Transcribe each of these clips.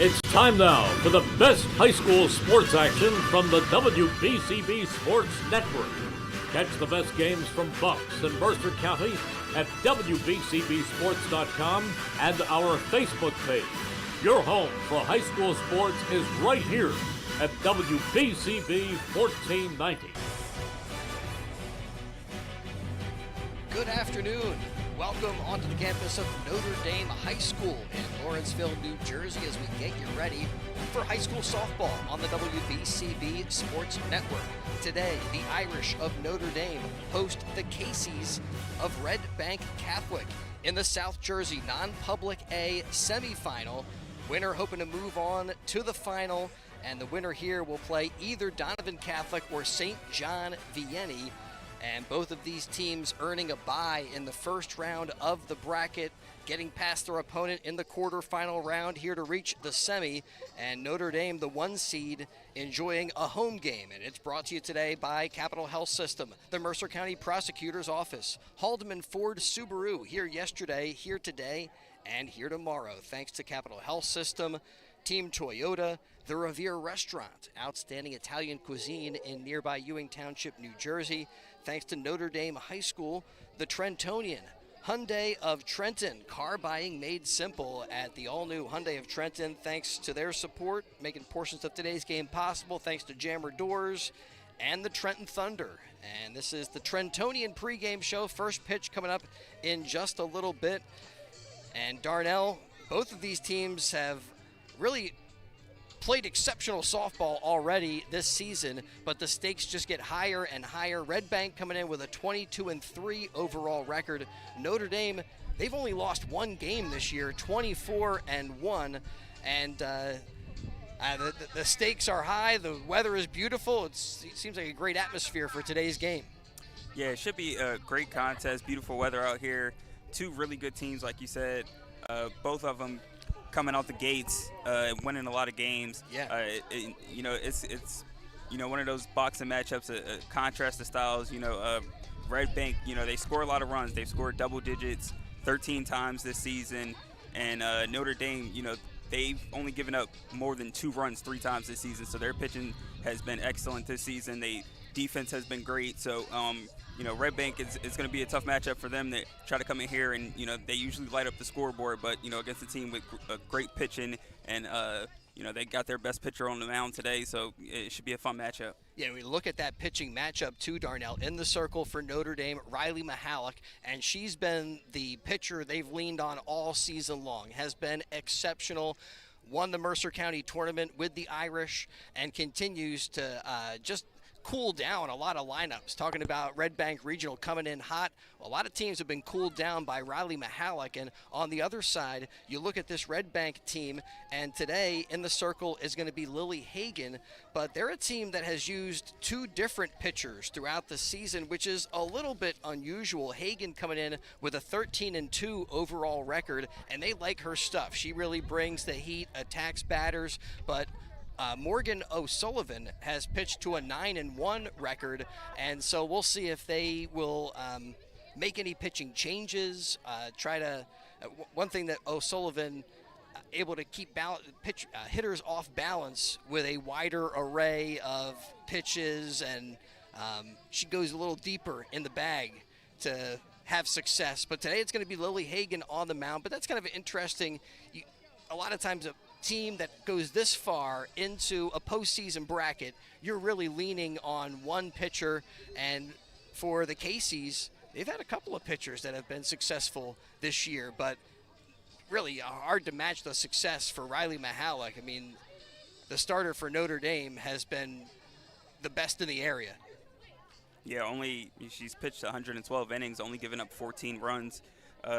It's time now for the best high school sports action from the WBCB Sports Network. Catch the best games from Bucks and Mercer County at WBCBSports.com and our Facebook page. Your home for high school sports is right here at WBCB 1490. Good afternoon. Welcome onto the campus of Notre Dame High School in Lawrenceville, New Jersey, as we get you ready for high school softball on the WBCB Sports Network. Today, the Irish of Notre Dame host the Casey's of Red Bank Catholic in the South Jersey non-public A semifinal. Winner hoping to move on to the final, and the winner here will play either Donovan Catholic or St. John Vianney. And both of these teams earning a bye in the first round of the bracket, getting past their opponent in the quarterfinal round here to reach the semi. And Notre Dame, the 1 seed, enjoying a home game. And it's brought to you today by Capital Health System, the Mercer County Prosecutor's Office, Haldeman Ford Subaru, here yesterday, here today, and here tomorrow. Thanks to Capital Health System, Team Toyota, the Revere Restaurant, outstanding Italian cuisine in nearby Ewing Township, New Jersey. Thanks to Notre Dame High School, the Trentonian, Hyundai of Trenton, car buying made simple at the all-new Hyundai of Trenton. Thanks to their support, making portions of today's game possible. Thanks to Jammer Doors and the Trenton Thunder. And this is the Trentonian pregame show. First pitch coming up in just a little bit. And Darnell, both of these teams have really played exceptional softball already this season, but the stakes just get higher and higher. Red Bank coming in with a 22-3 overall record. Notre Dame, they've only lost one game this year, 24-1, and the stakes are high. The weather is beautiful. It seems like a great atmosphere for today's game. Yeah, it should be a great contest. Beautiful weather out here. Two really good teams, like you said. Both of them coming out the gates, winning a lot of games. Yeah. It's one of those boxing matchups, a contrast of styles. Red Bank, they score a lot of runs. They've scored double digits 13 times this season, and Notre Dame, they've only given up more than 2 runs 3 times this season. So their pitching has been excellent this season. Defense has been great. So Red Bank is going to be a tough matchup for them to try to come in here, and they usually light up the scoreboard, but against a team with great pitching, and they got their best pitcher on the mound today, so it should be a fun matchup. Yeah, we look at that pitching matchup too, Darnell. In the circle for Notre Dame, Riley Mihalik, and she's been the pitcher they've leaned on all season long, has been exceptional. Won the Mercer County tournament with the Irish and continues to just cool down a lot of lineups. Talking about Red Bank Regional coming in hot. A lot of teams have been cooled down by Riley Mihalik. And on the other side, you look at this Red Bank team, and today in the circle is going to be Lily Hagan. But they're a team that has used 2 different pitchers throughout the season, which is a little bit unusual. Hagan coming in with a 13-2 overall record, and they like her stuff. She really brings the heat, attacks batters, but Morgan O'Sullivan has pitched to a 9-1 record, and so we'll see if they will make any pitching changes. One thing that O'Sullivan able to keep hitters off balance with a wider array of pitches, and she goes a little deeper in the bag to have success. But today it's going to be Lily Hagan on the mound, but that's kind of interesting. A lot of times team that goes this far into a postseason bracket, you're really leaning on one pitcher. And for the Casey's, they've had a couple of pitchers that have been successful this year, but really hard to match the success for Riley Mihalik. I mean, the starter for Notre Dame has been the best in the area. Yeah, she's pitched 112 innings, only given up 14 runs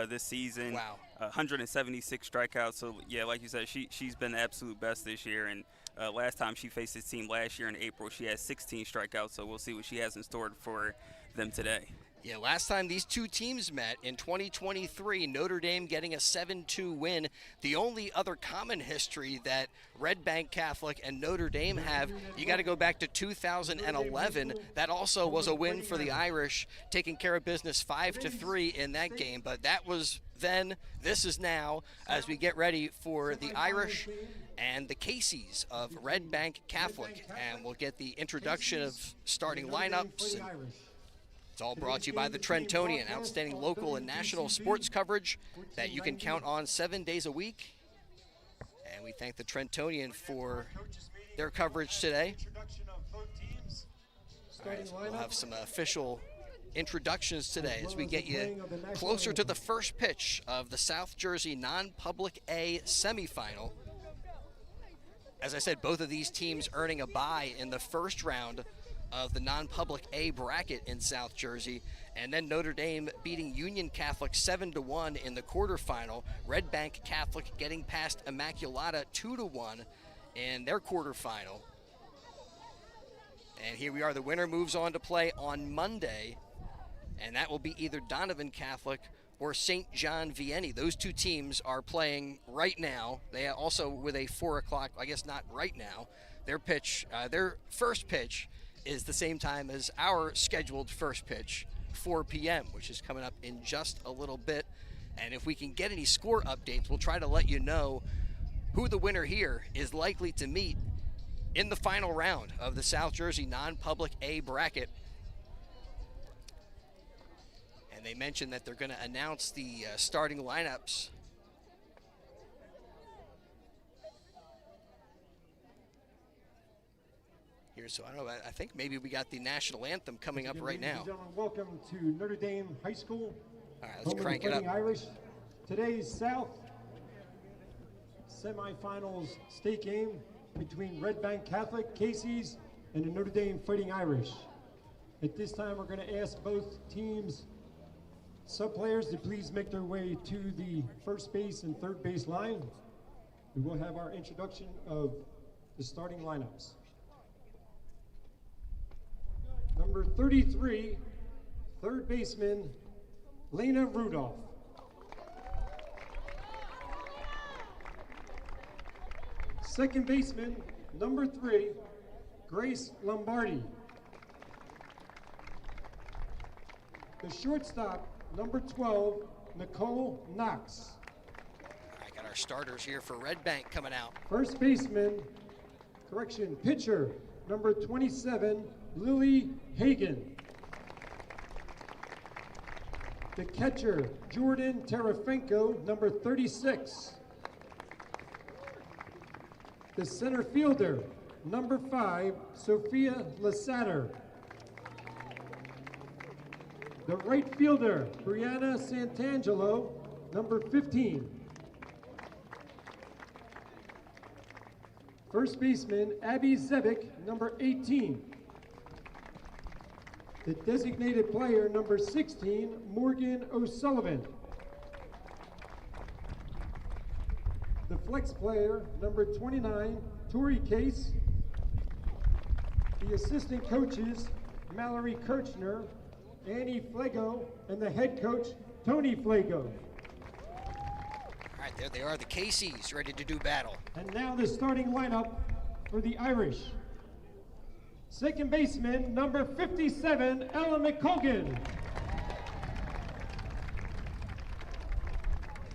this season. Wow. 176 strikeouts. So, yeah, like you said, she's been the absolute best this year. And last time she faced this team last year in April, she had 16 strikeouts. So we'll see what she has in store for them today. Yeah, last time these two teams met in 2023, Notre Dame getting a 7-2 win. The only other common history that Red Bank Catholic and Notre Dame have, you got to go back to 2011. That also was a win for the Irish, taking care of business 5-3 in that game. But that was then, this is now, as we get ready for the Irish and the Caseys of Red Bank Catholic. And we'll get the introduction of starting lineups. It's all brought to you by the Trentonian, outstanding local and national sports coverage that you can count on 7 days a week. And we thank the Trentonian for their coverage today. All right, so we'll have some official introductions today as we get you closer to the first pitch of the South Jersey non-public A semifinal. As I said, both of these teams earning a bye in the first round of the non-public A bracket in South Jersey, and then Notre Dame beating Union Catholic 7-1 in the quarterfinal. Red Bank Catholic getting past Immaculata 2-1 in their quarterfinal. And here we are, the winner moves on to play on Monday, and that will be either Donovan Catholic or St. John Vianney. Those two teams are playing right now. They are also with a 4 o'clock, I guess not right now, their first pitch is the same time as our scheduled first pitch, 4 p.m., which is coming up in just a little bit. And if we can get any score updates, we'll try to let you know who the winner here is likely to meet in the final round of the South Jersey non-public A bracket. And they mentioned that they're going to announce the starting lineups here, so I don't know, I think maybe we got the national anthem coming up right now. Welcome to Notre Dame High School. All right, let's crank it up. Irish. Today's South semifinals state game between Red Bank Catholic, Caseys, and the Notre Dame Fighting Irish. At this time, we're going to ask both teams' sub-players to please make their way to the first base and third base line. We will have our introduction of the starting lineups. Number 33, third baseman, Lena Rudolph. Second baseman, number 3, Grace Lombardi. The shortstop, number 12, Nicole Knox. I got our starters here for Red Bank coming out. First baseman, pitcher, number 27, Lily Hagan. The catcher, Jordan Terefenko, number 36. The center fielder, number 5, Sophia Lasatter. The right fielder, Brianna Santangelo, number 15. First baseman, Abby Zebick, number 18. The designated player, number 16, Morgan O'Sullivan. The flex player, number 29, Tori Case. The assistant coaches, Mallory Kirchner, Annie Flago, and the head coach, Tony Flago. All right, there they are, the Caseys, ready to do battle. And now the starting lineup for the Irish. Second baseman, number 57, Ella McColgan.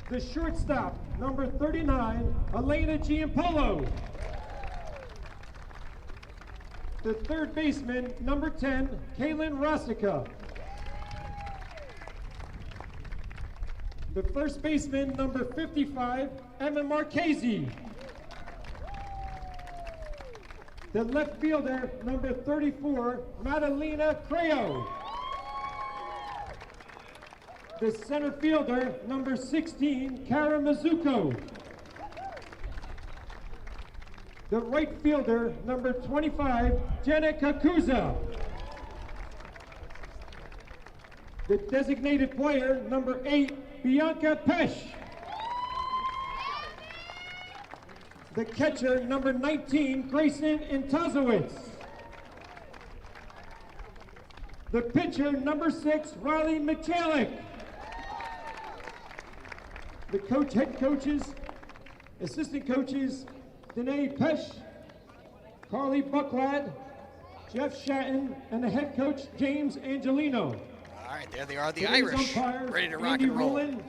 The shortstop, number 39, Elena Giampolo. The third baseman, number 10, Kaylin Rosica. The first baseman, number 55, Emma Marchese. The left fielder, number 34, Madalena Creo. The center fielder, number 16, Kara Mizuko. The right fielder, number 25, Jenna Kakuza. The designated player, number 8, Bianca Pesh. The catcher, number 19, Grayson Intazowitz. The pitcher, number 6, Riley McChallick. The head coaches, assistant coaches, Danae Pesh, Carly Bucklad, Jeff Shatton, and the head coach, James Angelino. All right, there they are, the Today's Irish, umpires, ready to rock Andy and roll. Rowland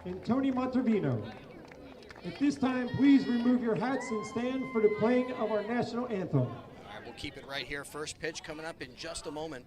and Tony Montervino. At this time, please remove your hats and stand for the playing of our national anthem. All right, we'll keep it right here. First pitch coming up in just a moment.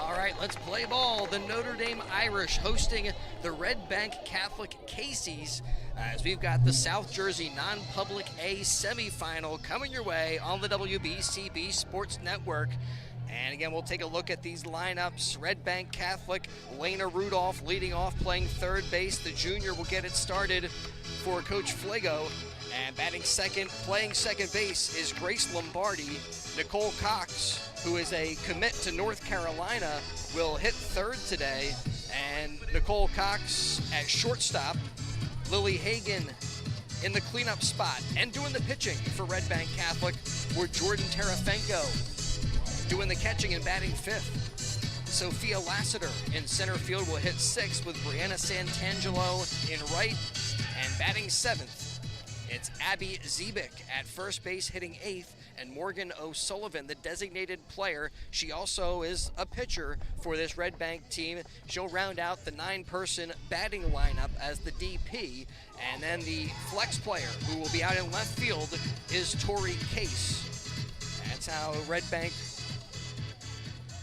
All right, let's play ball. The Notre Dame Irish hosting the Red Bank Catholic Casey's as we've got the South Jersey Non-Public A semifinal coming your way on the WBCB Sports Network. And again, we'll take a look at these lineups. Red Bank Catholic, Lena Rudolph leading off, playing third base. The junior will get it started for Coach Flago. And batting second, playing second base is Grace Lombardi. Nicole Cox, who is a commit to North Carolina, will hit third today. And Nicole Cox at shortstop. Lily Hagan in the cleanup spot. And doing the pitching for Red Bank Catholic were Jordan Terafenko. Doing the catching and batting fifth. Sophia Lassiter in center field will hit sixth with Brianna Santangelo in right. And batting seventh, it's Abby Zebik at first base hitting eighth, and Morgan O'Sullivan, the designated player. She also is a pitcher for this Red Bank team. She'll round out the 9-person batting lineup as the DP. And then the flex player who will be out in left field is Tori Case. That's how Red Bank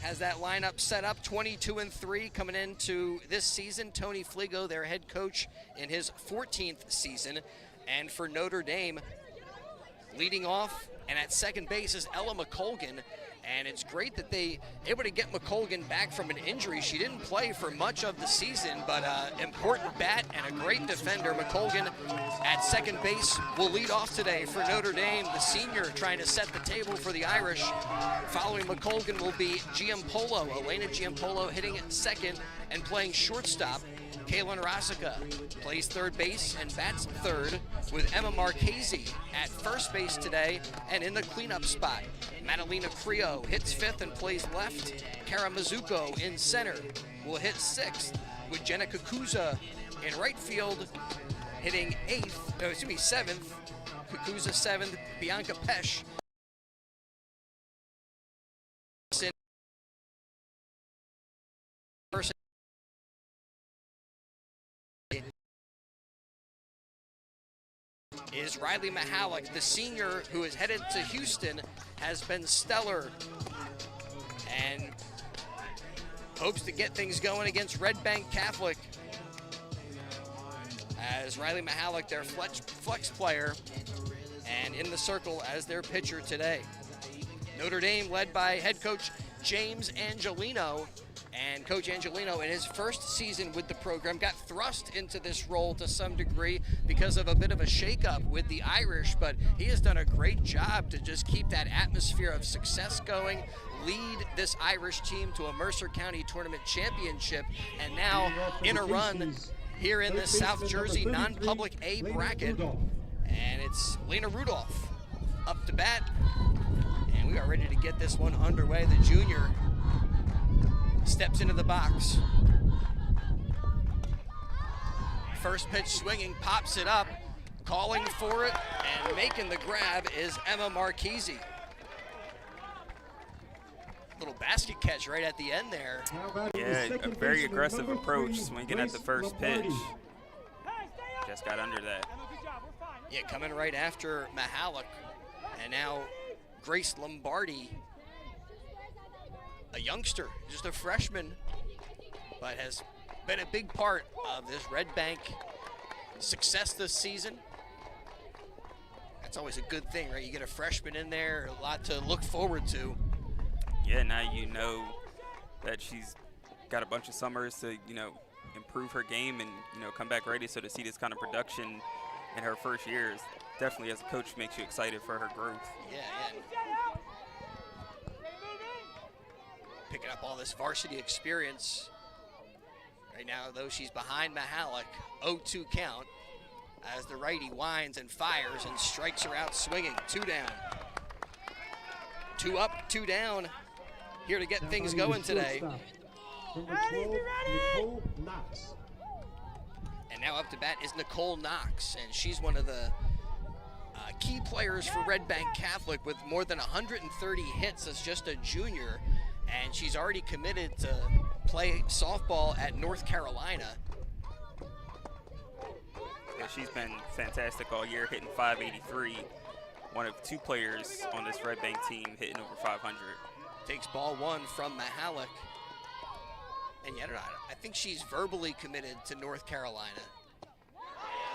has that lineup set up. 22-3 coming into this season. Tony Fligo, their head coach, in his 14th season. And for Notre Dame, leading off and at second base is Ella McColgan. And it's great that they able to get McColgan back from an injury. She didn't play for much of the season, but important bat and a great defender. McColgan at second base will lead off today for Notre Dame. The senior trying to set the table for the Irish. Following McColgan will be Giampolo, Elena Giampolo hitting second and playing shortstop. Kaylin Rosica plays third base and bats third with Emma Marchese at first base today and in the cleanup spot. Madalena Creo hits fifth and plays left. Kara Mizuko in center will hit sixth with Jenna Kukuza in right field hitting seventh. Kukuza seventh, Bianca Pesh is Riley Mahalik. The senior who is headed to Houston has been stellar and hopes to get things going against Red Bank Catholic, as Riley Mahalik, their flex player, and in the circle as their pitcher today. Notre Dame led by head coach James Angelino, and Coach Angelino in his first season with the program got thrust into this role to some degree because of a bit of a shakeup with the Irish, but he has done a great job to just keep that atmosphere of success going, lead this Irish team to a Mercer County Tournament championship, and now in a run here in this South Jersey non-public A bracket. And it's Lena Rudolph up to bat, and we are ready to get this one underway. The junior steps into the box. First pitch swinging, pops it up, calling for it, and making the grab is Emma Marchese. Little basket catch right at the end there. Yeah, a very aggressive approach, swinging at the first pitch. Just got under that. Yeah, coming right after Mahalik. And now Grace Lombardi, a youngster, just a freshman, but has been a big part of this Red Bank success this season. That's always a good thing, right? You get a freshman in there, a lot to look forward to. Yeah, now you know that she's got a bunch of summers to, improve her game and, come back ready. So to see this kind of production in her first year is definitely, as a coach, makes you excited for her growth. Yeah. Picking up all this varsity experience. Right now, though, she's behind Mahalik, 0-2 count, as the righty winds and fires and strikes her out swinging. 2 down. 2 up, 2 down. Here to get things going today. Nicole Knox. And now up to bat is Nicole Knox, and she's one of the key players for Red Bank Catholic with more than 130 hits as just a junior, and she's already committed to play softball at North Carolina. Yeah, she's been fantastic all year, hitting .583. One of 2 players on this Red Bank team hitting over .500. Takes ball 1 from Mahalik. And yet, I think she's verbally committed to North Carolina.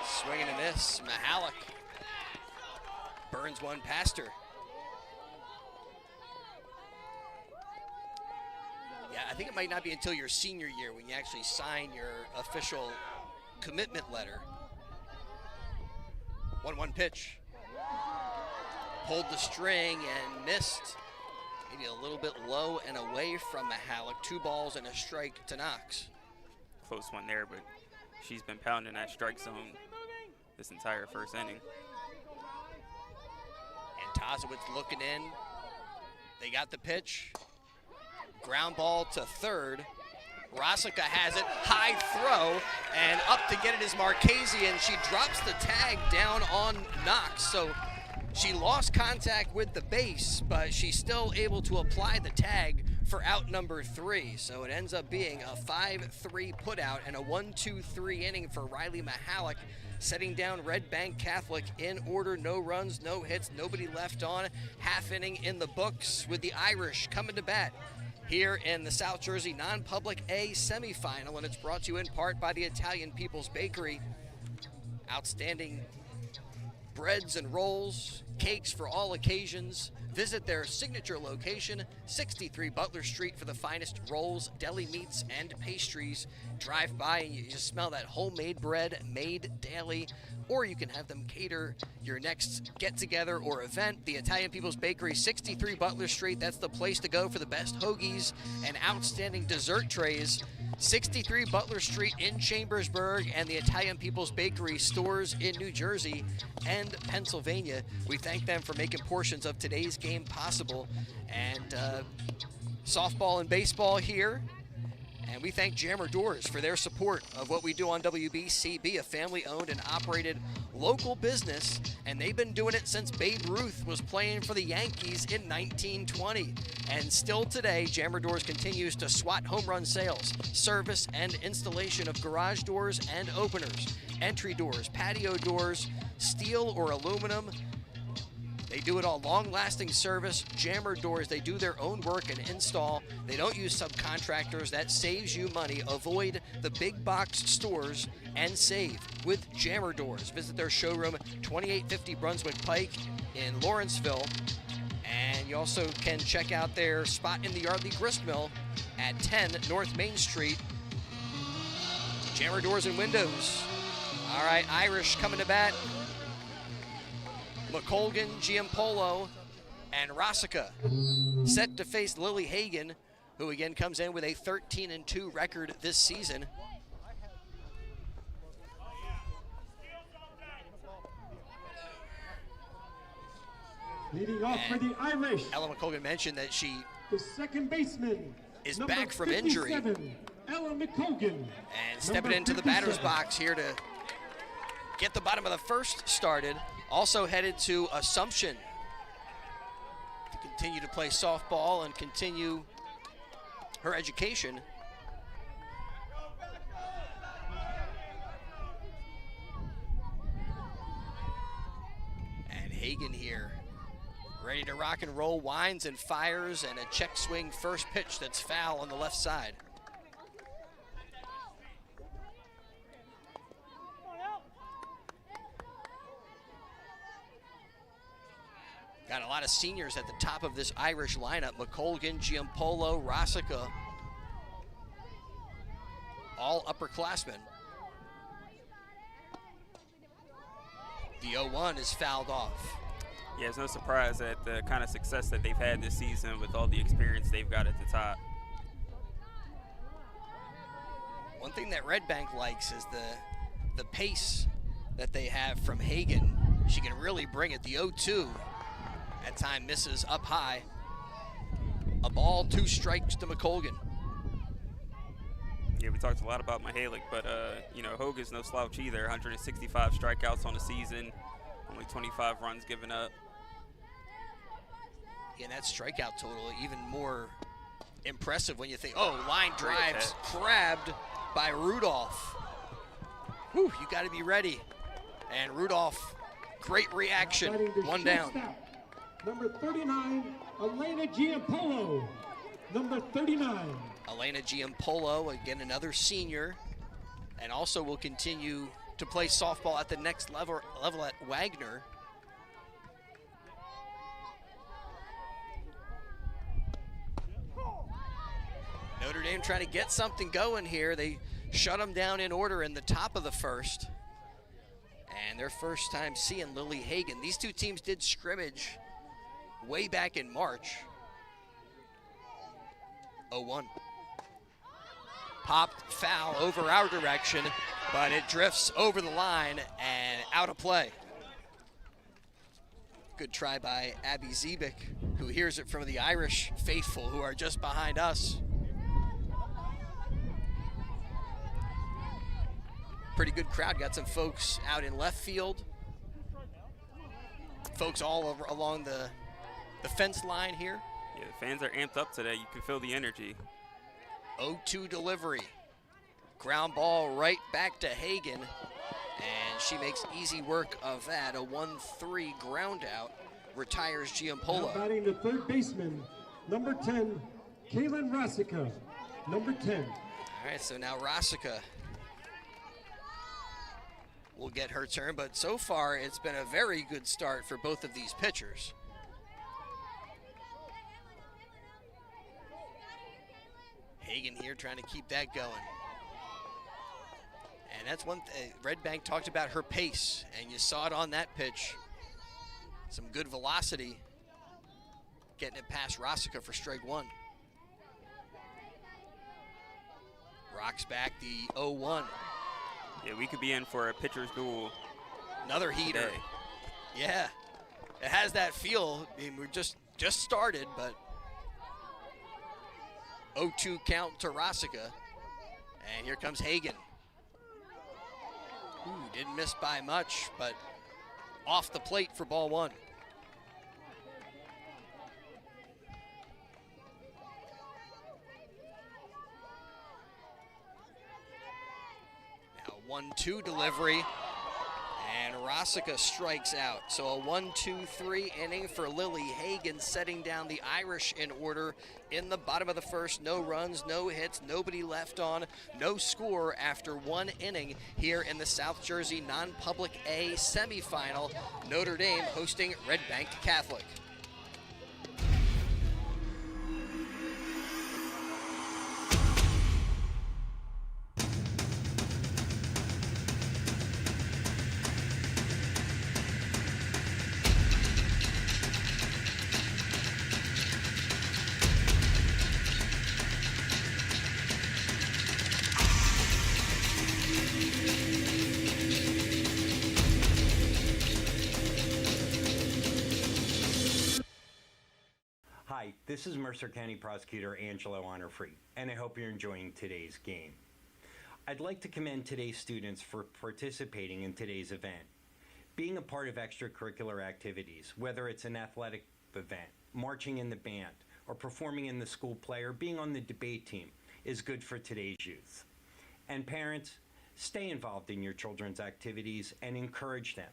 Swing and a miss. Mahalik burns one past her. Yeah, I think it might not be until your senior year when you actually sign your official commitment letter. 1-1 pitch. Pulled the string and missed. Maybe a little bit low and away from Mahalik. 2 balls and a strike to Knox. Close one there, but she's been pounding that strike zone this entire first inning. And Tazowitz looking in. They got the pitch. Ground ball to third. Rosica has it. High throw. And up to get it is Marchese, and she drops the tag down on Knox. So she lost contact with the base, but she's still able to apply the tag for out number 3. So it ends up being a 5-3 putout and a 1-2-3 inning for Riley Mahalik, setting down Red Bank Catholic in order. No runs, no hits, nobody left on. Half inning in the books with the Irish coming to bat here in the South Jersey non-public A semifinal, and it's brought to you in part by the Italian People's Bakery. Outstanding breads and rolls, cakes for all occasions. Visit their signature location, 63 Butler Street, for the finest rolls, deli meats, and pastries. Drive by and you just smell that homemade bread made daily, or you can have them cater your next get-together or event. The Italian People's Bakery, 63 Butler Street, that's the place to go for the best hoagies and outstanding dessert trays. 63 Butler Street in Chambersburg, and the Italian People's Bakery stores in New Jersey and Pennsylvania. We thank them for making portions of today's game possible. And softball and baseball here. And we thank Jammer Doors for their support of what we do on WBCB, a family-owned and operated local business, and they've been doing it since Babe Ruth was playing for the Yankees in 1920. And still today, Jammer Doors continues to swat home run sales, service, and installation of garage doors and openers, entry doors, patio doors, steel or aluminum. They do it all. Long-lasting service. Jammer Doors, they do their own work and install. They don't use subcontractors. That saves you money. Avoid the big box stores and save with Jammer Doors. Visit their showroom, 2850 Brunswick Pike in Lawrenceville. And you also can check out their spot in the Yardley Gristmill at 10 North Main Street. Jammer Doors and Windows. All right, Irish coming to bat. McColgan, Giampolo, and Rossica set to face Lily Hagan, who again comes in with a 13-2 record this season. Leading off for the Irish, Ella McColgan mentioned that she the second baseman is number back from injury. 57, Ella McColgan. And stepping into the batter's box here to get the bottom of the first started. Also headed to Assumption to continue to play softball and continue her education. And Hagan here, ready to rock and roll, winds and fires, and a check swing first pitch that's foul on the left side. Got a lot of seniors at the top of this Irish lineup. McColgan, Giampolo, Rossica, all upperclassmen. The 0-1 is fouled off. Yeah, it's no surprise at the kind of success that they've had this season with all the experience they've got at the top. One thing that Red Bank likes is the pace that they have from Hagan. She can really bring it. The 0-2 at time misses up high. A ball, 2 strikes to McColgan. Yeah, we talked a lot about Mihalik, but you know, Hogan's no slouch either. 165 strikeouts on the season, only 25 runs given up. Yeah, and that strikeout total even more impressive when you think, oh, line drives grabbed by Rudolph. Whew, you got to be ready. And Rudolph, great reaction, 1 down. Number 39, Elena Giampolo. Number 39. Elena Giampolo, again another senior, and also will continue to play softball at the next level at Wagner. Notre Dame trying to get something going here. They shut them down in order in the top of the first. And their first time seeing Lily Hagan. These two teams did scrimmage way back in March. 0-1. Popped foul over our direction, but it drifts over the line and out of play. Good try by Abby Zebik, who hears it from the Irish faithful who are just behind us. Pretty good crowd. Got some folks out in left field. Folks all over along the fence line here. Yeah, the fans are amped up today. You can feel the energy. 0-2 delivery. Ground ball right back to Hagan. And she makes easy work of that. A 1-3 ground out. Retires Giampolo. Now batting the third baseman, number 10, Kaylin Rossica. Number 10. All right, so now Rossica will get her turn, but so far it's been a very good start for both of these pitchers. Hagan here trying to keep that going. And that's one thing, Red Bank talked about her pace, and you saw it on that pitch. Some good velocity, getting it past Rossica for strike 1. Rocks back the 0-1. Yeah, we could be in for a pitcher's duel. Another heater. Today. Yeah, it has that feel. I mean, we're just started, but 0-2 count to Rossica. And here comes Hagan. Ooh, didn't miss by much, but off the plate for ball one. Now 1-2 delivery, and Rosica strikes out. So a 1-2-3 inning for Lily Hagan, setting down the Irish in order in the bottom of the first. No runs, no hits, nobody left on, no score after one inning here in the South Jersey non-public A semifinal. Notre Dame hosting Red Bank Catholic. Hi, this is Mercer County Prosecutor Angelo Honorfree, and I hope you're enjoying today's game. I'd like to commend today's students for participating in today's event. Being a part of extracurricular activities, whether it's an athletic event, marching in the band, or performing in the school play, or being on the debate team, is good for today's youth. And parents, stay involved in your children's activities and encourage them.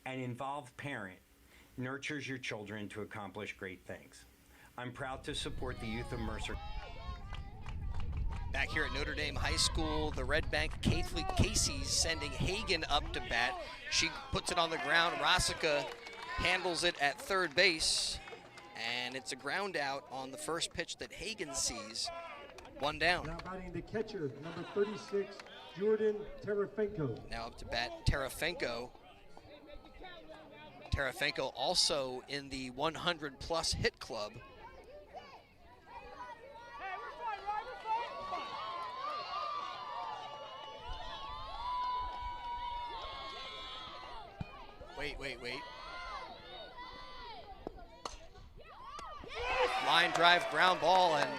An involved parent nurtures your children to accomplish great things. I'm proud to support the youth of Mercer. Back here at Notre Dame High School, the Red Bank Catholic Casey's sending Hagan up to bat. She puts it on the ground. Rosica handles it at third base, and it's a ground out on the first pitch that Hagan sees. One down. Now batting the catcher, number 36, Jordan Terafenko. Now up to bat, Terafenko. Terafenko also in the 100-plus hit club. Wait. Line drive, ground ball, and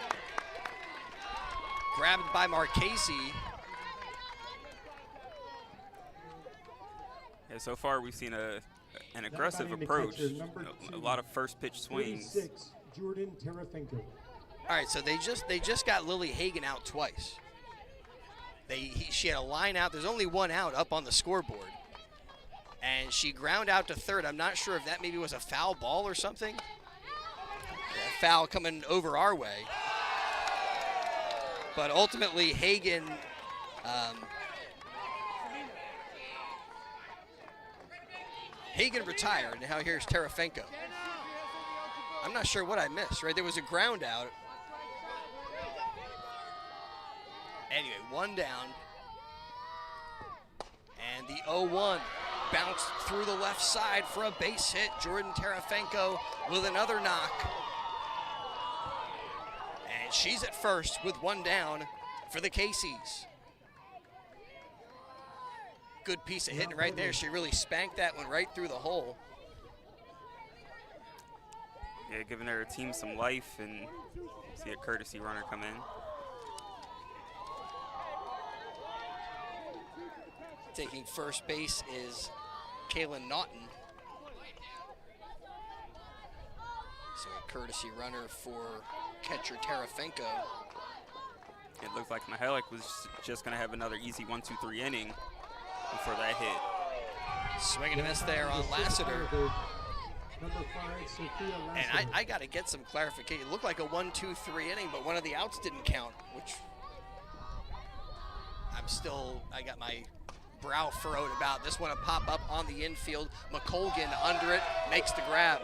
grabbed by Marchese. Yeah, so far we've seen an aggressive approach, a lot of first pitch swings. 36, Jordan Terafenko. All right, so they just got Lily Hagan out twice. She had a line out. There's only one out up on the scoreboard. And she ground out to third. I'm not sure if that maybe was a foul ball or something. A foul coming over our way. But ultimately, Hagan retired. Now here's Terafenko. I'm not sure what I missed, right? There was a ground out. Anyway, one down. And the 0-1 bounced through the left side for a base hit. Jordan Terafenko with another knock. And she's at first with one down for the Casey's. Good piece of hitting right there. She really spanked that one right through the hole. Yeah, giving her team some life, and see a courtesy runner come in. Taking first base is Kaylin Naughton. So a courtesy runner for catcher Terafenko. It looked like Mihalik was just going to have another easy 1-2-3 inning before that hit. Swing and a miss there on Lassiter. Number 5, Sophia And Lassiter. I got to get some clarification. It looked like a 1-2-3 inning, but one of the outs didn't count, which I got my brow furrowed about. This one to pop up on the infield. McColgan under it, makes the grab.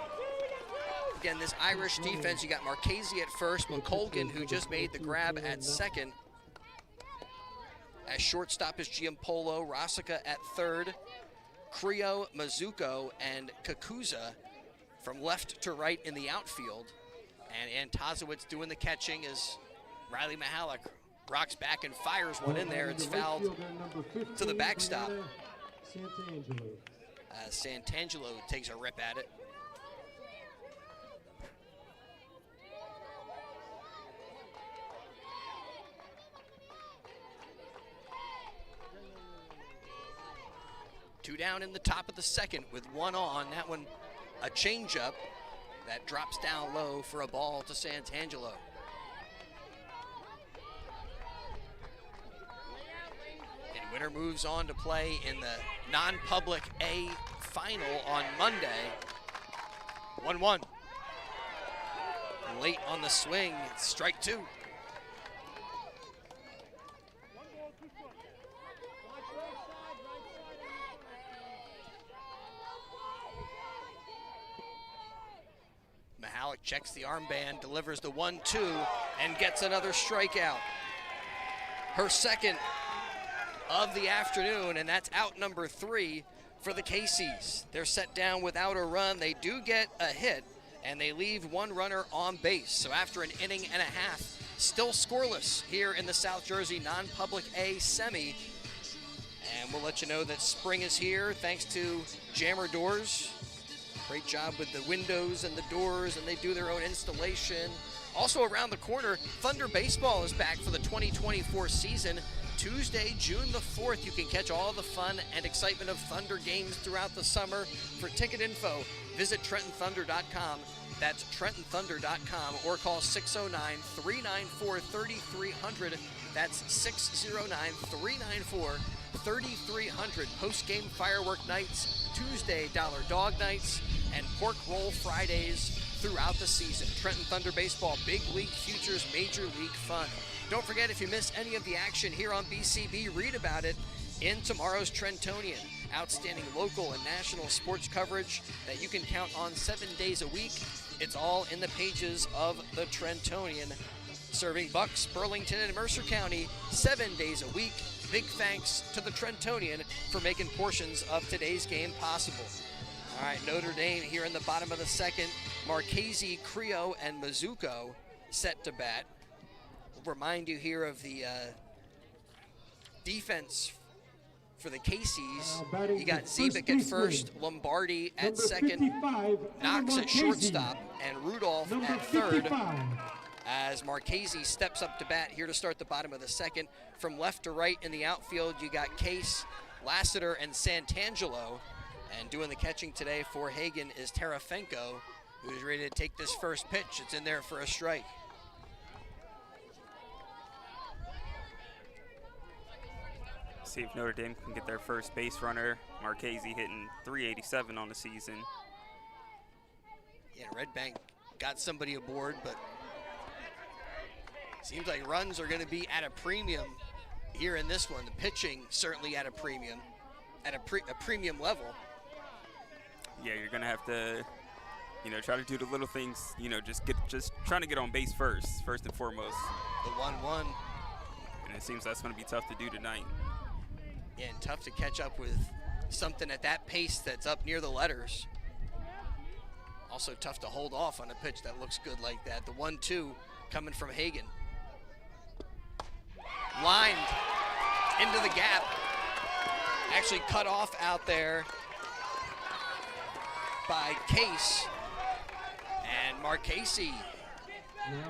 Again, this Irish defense, you got Marchese at first, McColgan, who just made the grab at second. At shortstop is Giampolo, Rosica at third, Creo, Mizuko, and Kakuza from left to right in the outfield. And Antazowitz doing the catching as Riley Mihalik rocks back and fires one in there. It's fouled to the backstop. Santangelo takes a rip at it. Two down in the top of the second with one on. That one, a changeup that drops down low for a ball to Santangelo. And winner moves on to play in the non-public A final on Monday. 1-1. Late on the swing, it's strike two. Mahalik checks the armband, delivers the 1-2, and gets another strikeout. Her second of the afternoon, and that's out number 3 for the Casey's. They're set down without a run. They do get a hit, and they leave one runner on base. So after an inning and a half, still scoreless here in the South Jersey non-public A semi. And we'll let you know that spring is here thanks to Jammer Doors. Great job with the windows and the doors, and they do their own installation. Also around the corner, Thunder Baseball is back for the 2024 season. Tuesday, June the 4th, you can catch all the fun and excitement of Thunder games throughout the summer. For ticket info, visit TrentonThunder.com. That's TrentonThunder.com, or call 609-394-3300. That's 609-394-3300. Post-game firework nights, Tuesday dollar dog nights, and pork roll Fridays throughout the season. Trenton Thunder Baseball, Big League Futures, Major League Fun. Don't forget, if you miss any of the action here on BCB, read about it in tomorrow's Trentonian. Outstanding local and national sports coverage that you can count on 7 days a week. It's all in the pages of the Trentonian. Serving Bucks, Burlington, and Mercer County 7 days a week. Big thanks to the Trentonian for making portions of today's game possible. All right, Notre Dame here in the bottom of the second. Marchese, Creo, and Mizuko set to bat. We'll remind you here of the defense for the Casey's. You got Zebek at first, Lombardi at second, Knox at shortstop, and Rudolph at third. As Marchese steps up to bat here to start the bottom of the second. From left to right in the outfield, you got Case, Lassiter, and Santangelo. And doing the catching today for Hagen is Tarafenko, who's ready to take this first pitch. It's in there for a strike. See if Notre Dame can get their first base runner. Marchese hitting .387 on the season. Yeah, Red Bank got somebody aboard, but seems like runs are going to be at a premium here in this one. The pitching certainly at a premium, at a premium level. Yeah, you're going to have to, try to do the little things, just trying to get on base first and foremost. The 1-1. And it seems that's going to be tough to do tonight. Yeah, and tough to catch up with something at that pace that's up near the letters. Also tough to hold off on a pitch that looks good like that. The 1-2 coming from Hagen. Lined into the gap. Actually cut off out there by Case. And Marchese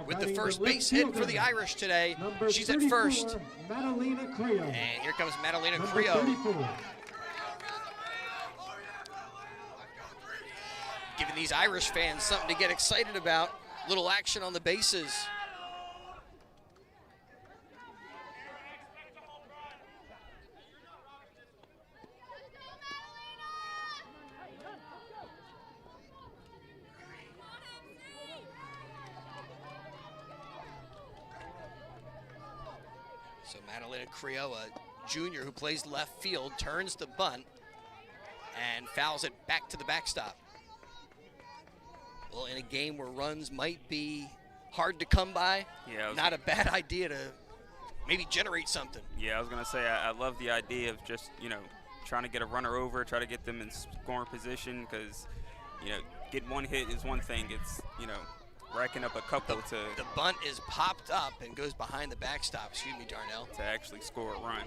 with the first base hit for the Irish today. She's at first. And here comes Madalena Creo. Giving these Irish fans something to get excited about. Little action on the bases. So Madalena Creo, a junior who plays left field, turns the bunt and fouls it back to the backstop. Well, in a game where runs might be hard to come by, not a bad idea to maybe generate something. Yeah, I was going to say, I love the idea of just, trying to get a runner over, try to get them in scoring position, because, getting one hit is one thing. It's, racking up a couple to... The bunt is popped up and goes behind the backstop, excuse me, Darnell. To actually score a run.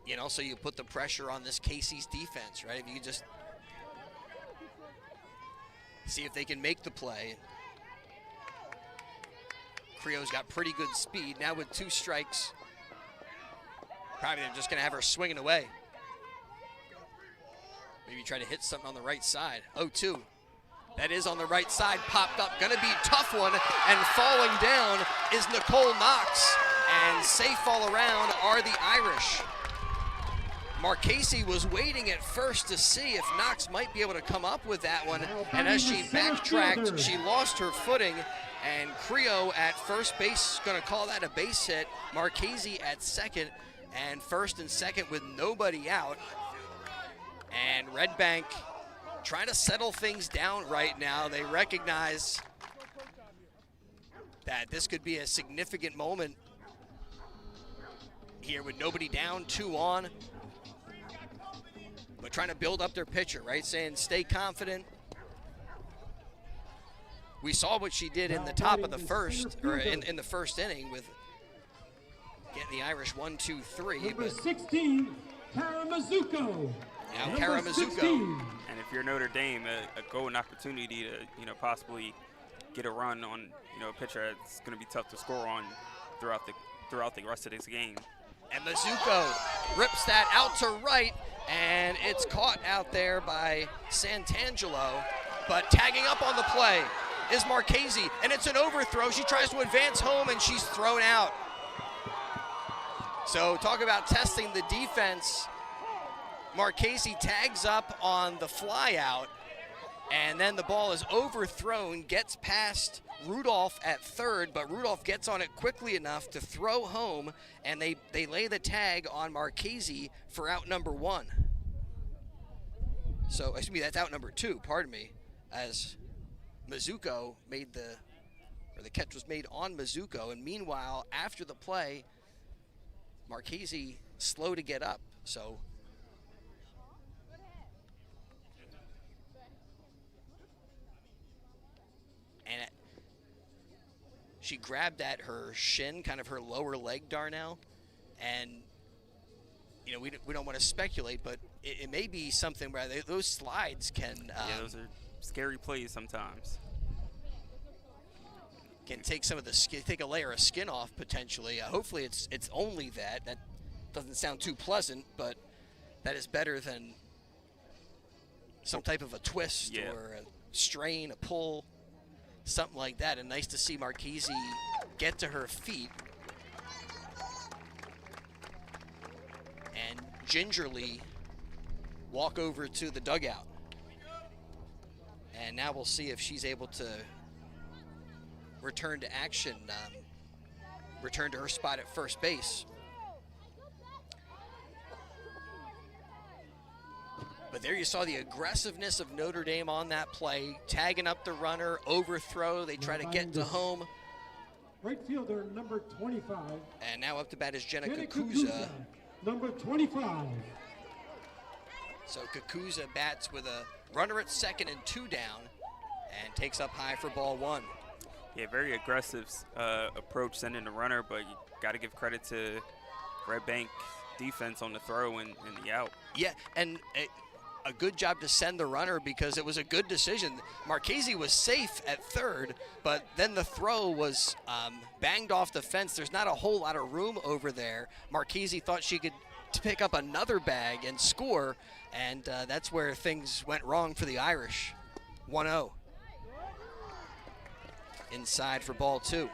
And also you put the pressure on this Casey's defense, right? If you just see if they can make the play. Creo's got pretty good speed. Now with 2 strikes, Probably they're just going to have her swinging away. Maybe try to hit something on the right side. 0-2. That is on the right side, popped up. Going to be a tough one, and falling down is Nicole Knox. And safe all around are the Irish. Marchese was waiting at first to see if Knox might be able to come up with that one. And as she backtracked, she lost her footing. And Creo at first base, going to call that a base hit. Marchese at second, and first and second with nobody out. And Red Bank trying to settle things down right now. They recognize that this could be a significant moment here with nobody down, 2 on. But trying to build up their pitcher, right? Saying stay confident. We saw what she did in the top of the first, or in the first inning with getting the Irish 1, 2, 3. Number 16, Kara Mizuko. Now Kara Mizuko. And if you're Notre Dame, a golden opportunity to, possibly get a run on, a pitcher that's going to be tough to score on throughout the rest of this game. And Mizuko rips that out to right, and it's caught out there by Santangelo. But tagging up on the play is Marchese, and it's an overthrow. She tries to advance home, and she's thrown out. So talk about testing the defense. Marchese tags up on the fly out, and then the ball is overthrown, gets past Rudolph at third, but Rudolph gets on it quickly enough to throw home, and they lay the tag on Marchese for out number 1. So, excuse me, that's out number 2, pardon me, as Mizuko made the catch was made on Mizuko, and meanwhile, after the play, Marchese slow to get up, so. And she grabbed at her shin, kind of her lower leg, Darnell, and we don't want to speculate, but it may be something where those slides can. Yeah, those are scary plays sometimes. Can take some of the skin, take a layer of skin off potentially. Hopefully, it's only that. That doesn't sound too pleasant, but that is better than some type of a twist or a strain, a pull, something like that. And nice to see Marchese get to her feet and gingerly walk over to the dugout. And now we'll see if she's able to return to action, return to her spot at first base. But there you saw the aggressiveness of Notre Dame on that play, tagging up the runner, overthrow, they try to get to home. Right fielder, number 25. And now up to bat is Jenna Kakuza. Number 25. So Kakuza bats with a runner at second and 2 down and takes up high for ball 1. Yeah, very aggressive approach sending the runner, but you got to give credit to Red Bank defense on the throw and the out. Yeah, and a good job to send the runner because it was a good decision. Marchese was safe at third, but then the throw was banged off the fence. There's not a whole lot of room over there. Marchese thought she could pick up another bag and score, and that's where things went wrong for the Irish. 1-0. Inside for ball 2.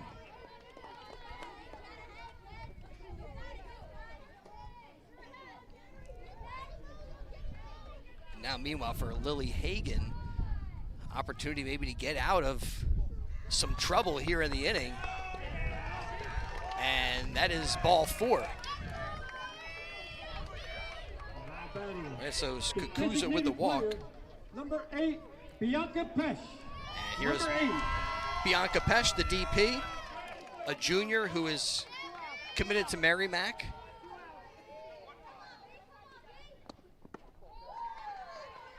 And now meanwhile for Lily Hagan, opportunity maybe to get out of some trouble here in the inning. And that is ball 4. And so Kakuza with the walk. Number 8, Bianca Pesh. And here's number 8. Bianca Pesh, the DP, a junior who is committed to Merrimack.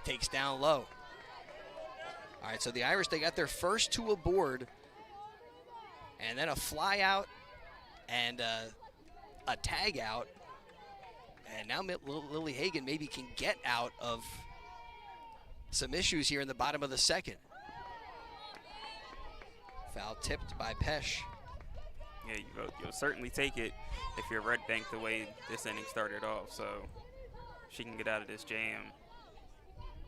Takes down low. All right, so the Irish, they got their first 2 aboard, and then a fly out and a tag out. And now Lily Hagan maybe can get out of some issues here in the bottom of the second. Foul tipped by Pesh. Yeah, you'll certainly take it if you're Red Bank the way this inning started off. So she can get out of this jam.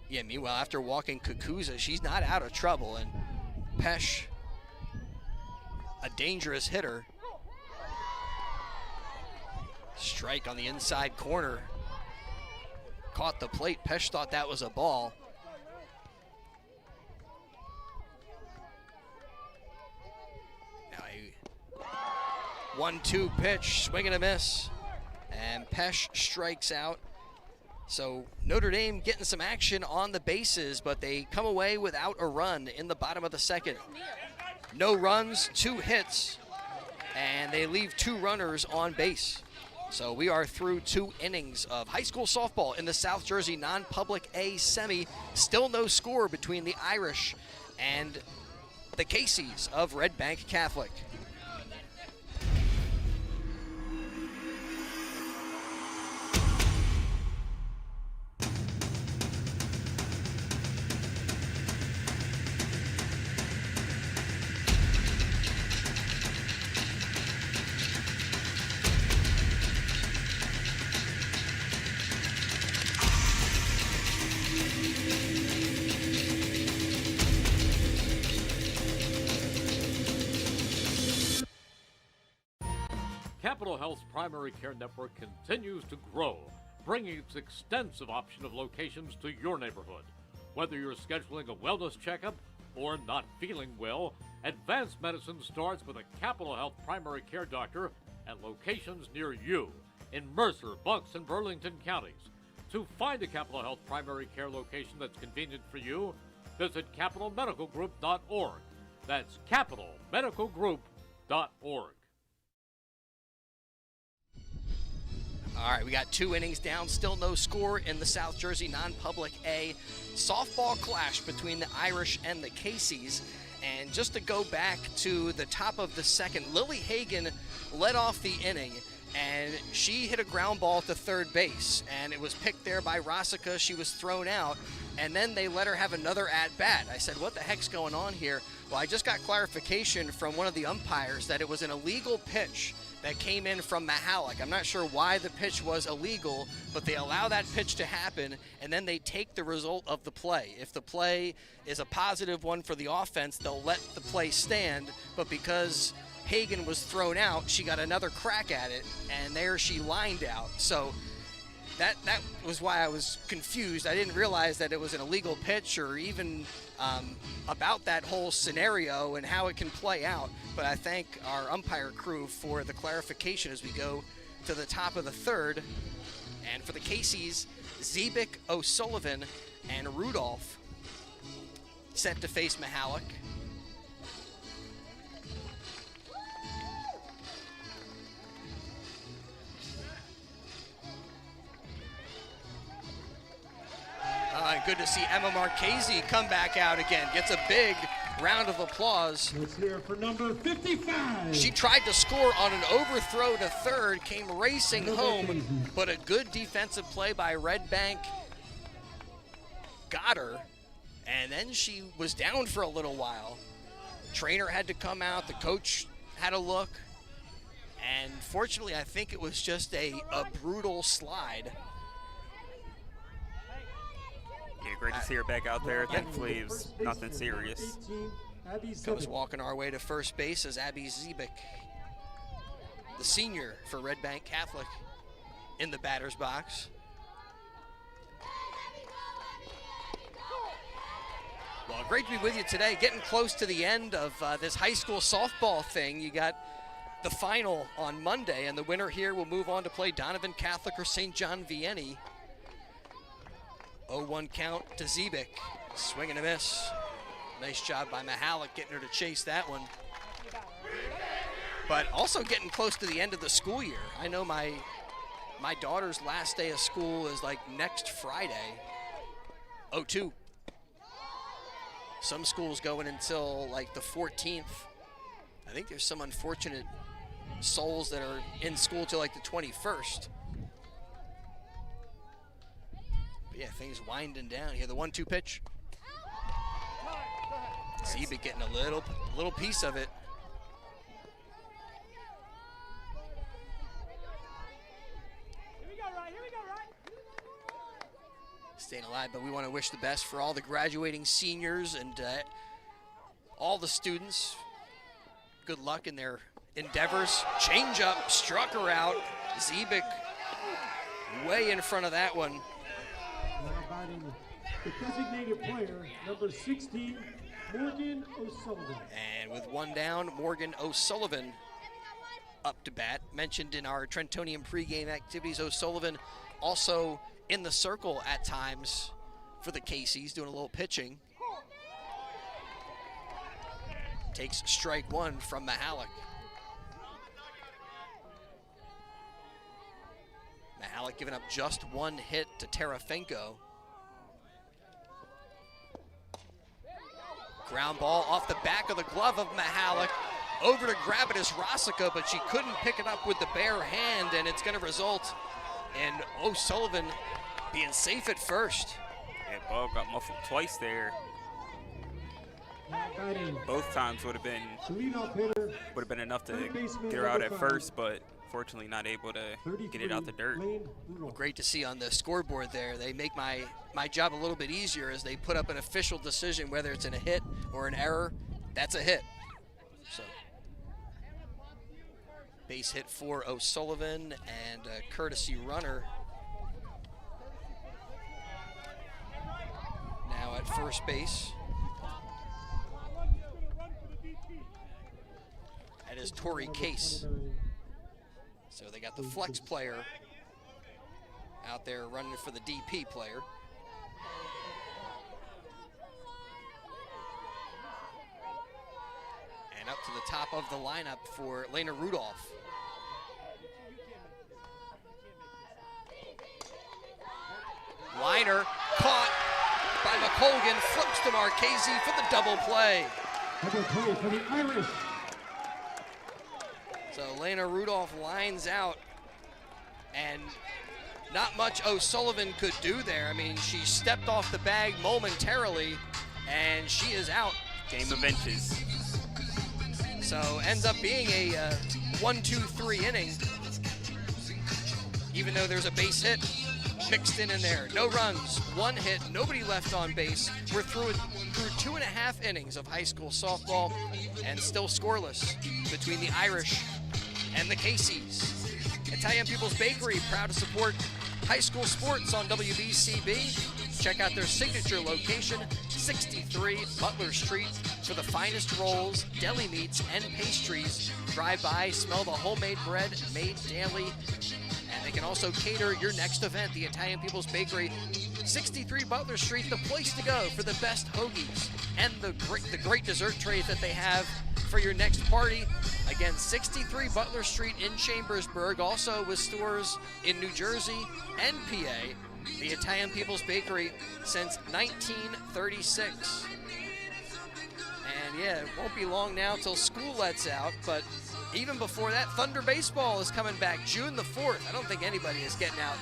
Yeah, meanwhile, after walking Kukuza, she's not out of trouble. And Pesh, a dangerous hitter. Strike on the inside corner. Caught the plate. Pesh thought that was a ball. Now a 1-2 pitch, swing and a miss. And Pesh strikes out. So Notre Dame getting some action on the bases, but they come away without a run in the bottom of the second. No runs, 2 hits, and they leave 2 runners on base. So we are through 2 innings of high school softball in the South Jersey non-public A semi. Still no score between the Irish and the Casey's of Red Bank Catholic. Capital Health's primary care network continues to grow, bringing its extensive option of locations to your neighborhood. Whether you're scheduling a wellness checkup or not feeling well, advanced medicine starts with a Capital Health primary care doctor at locations near you in Mercer, Bucks, and Burlington counties. To find a Capital Health primary care location that's convenient for you, visit capitalmedicalgroup.org. That's capitalmedicalgroup.org. All right, we got 2 innings down, still no score in the South Jersey non-public A softball clash between the Irish and the Casey's. And just to go back to the top of the second, Lily Hagan led off the inning, and she hit a ground ball to third base, and it was picked there by Rosica. She was thrown out, and then they let her have another at-bat. I said, what the heck's going on here? Well, I just got clarification from one of the umpires that it was an illegal pitch that came in from Mahalik. I'm not sure why the pitch was illegal, but they allow that pitch to happen, and then they take the result of the play. If the play is a positive one for the offense, they'll let the play stand, but because Hagan was thrown out, she got another crack at it, and there she lined out. So that was why I was confused. I didn't realize that it was an illegal pitch or even about that whole scenario and how it can play out. But I thank our umpire crew for the clarification as we go to the top of the third. And for the Casey's, Zebik, O'Sullivan, and Rudolph set to face Mahalik. Good to see Emma Marchese come back out again. Gets a big round of applause. Let's hear it for number 55. She tried to score on an overthrow to third, came racing home, but a good defensive play by Red Bank got her, and then she was down for a little while. Trainer had to come out, the coach had a look, and fortunately I think it was just a brutal slide. Yeah, great to see her back out there. Thankfully, it was nothing serious. Comes walking our way to first base as Abby Zebik, the senior for Red Bank Catholic, in the batter's box. Well, great to be with you today. Getting close to the end of this high school softball thing. You got the final on Monday, and the winner here will move on to play Donovan Catholic or St. John Vianney. 0-1 count to Zebik. Swing and a miss. Nice job by Mahalik getting her to chase that one. But also getting close to the end of the school year. I know my daughter's last day of school is like next Friday. 0-2. Some schools going until like the 14th. I think there's some unfortunate souls that are in school till like the 21st. Yeah, things winding down here. The 1-2 pitch. Zebik getting a little piece of it. staying alive, but we want to wish the best for all the graduating seniors and all the students. Good luck in their endeavors. Change up, struck her out. Zebik way in front of that one. Now batting the designated player, number 16, Morgan O'Sullivan. And with one down, Morgan O'Sullivan up to bat. Mentioned in our Trentonian pregame activities, O'Sullivan also in the circle at times for the Casey's, doing a little pitching. Takes strike one from Mahalik. Mahalik giving up just one hit to Terafenko. Ground ball off the back of the glove of Mahalik. Over to grab it is Rosica, but she couldn't pick it up with the bare hand, and it's going to result in O'Sullivan being safe at first. Yeah, ball got muffled twice there. Now batting Both times would have been the leadoff hitter, enough to third baseman, get her out number at 5, first, but fortunately not able to get it out the dirt. Lane Rudolph. Great to see on the scoreboard there. They make my job a little bit easier as they put up an official decision, whether it's in a hit or an error. That's a hit. So base hit for O'Sullivan and a courtesy runner. Now at first base. That is Tori Case. So they got the flex player out there running for the DP player. And up to the top of the lineup for Lena Rudolph. Liner caught by McColgan, flips to Marchese for the double play. Double play for the Irish. So Lena Rudolph lines out, and not much O'Sullivan could do there. I mean, she stepped off the bag momentarily, and she is out. Game of inches. So ends up being a 1-2-3 inning, even though there's a base hit mixed in there. No runs, one hit, nobody left on base. We're through 2.5 innings of high school softball and still scoreless between the Irish and the Casey's. Italian People's Bakery, proud to support high school sports on WBCB. Check out their signature location, 63 Butler Street, for the finest rolls, deli meats, and pastries. Drive by, smell the homemade bread made daily. And they can also cater your next event. The Italian People's Bakery, 63 Butler Street, the place to go for the best hoagies and the great dessert trays that they have for your next party. Again, 63 Butler Street in Chambersburg, also with stores in New Jersey and PA. The Italian People's Bakery since 1936. And yeah, it won't be long now till school lets out, but even before that, Thunder Baseball is coming back June the 4th. I don't think anybody is getting out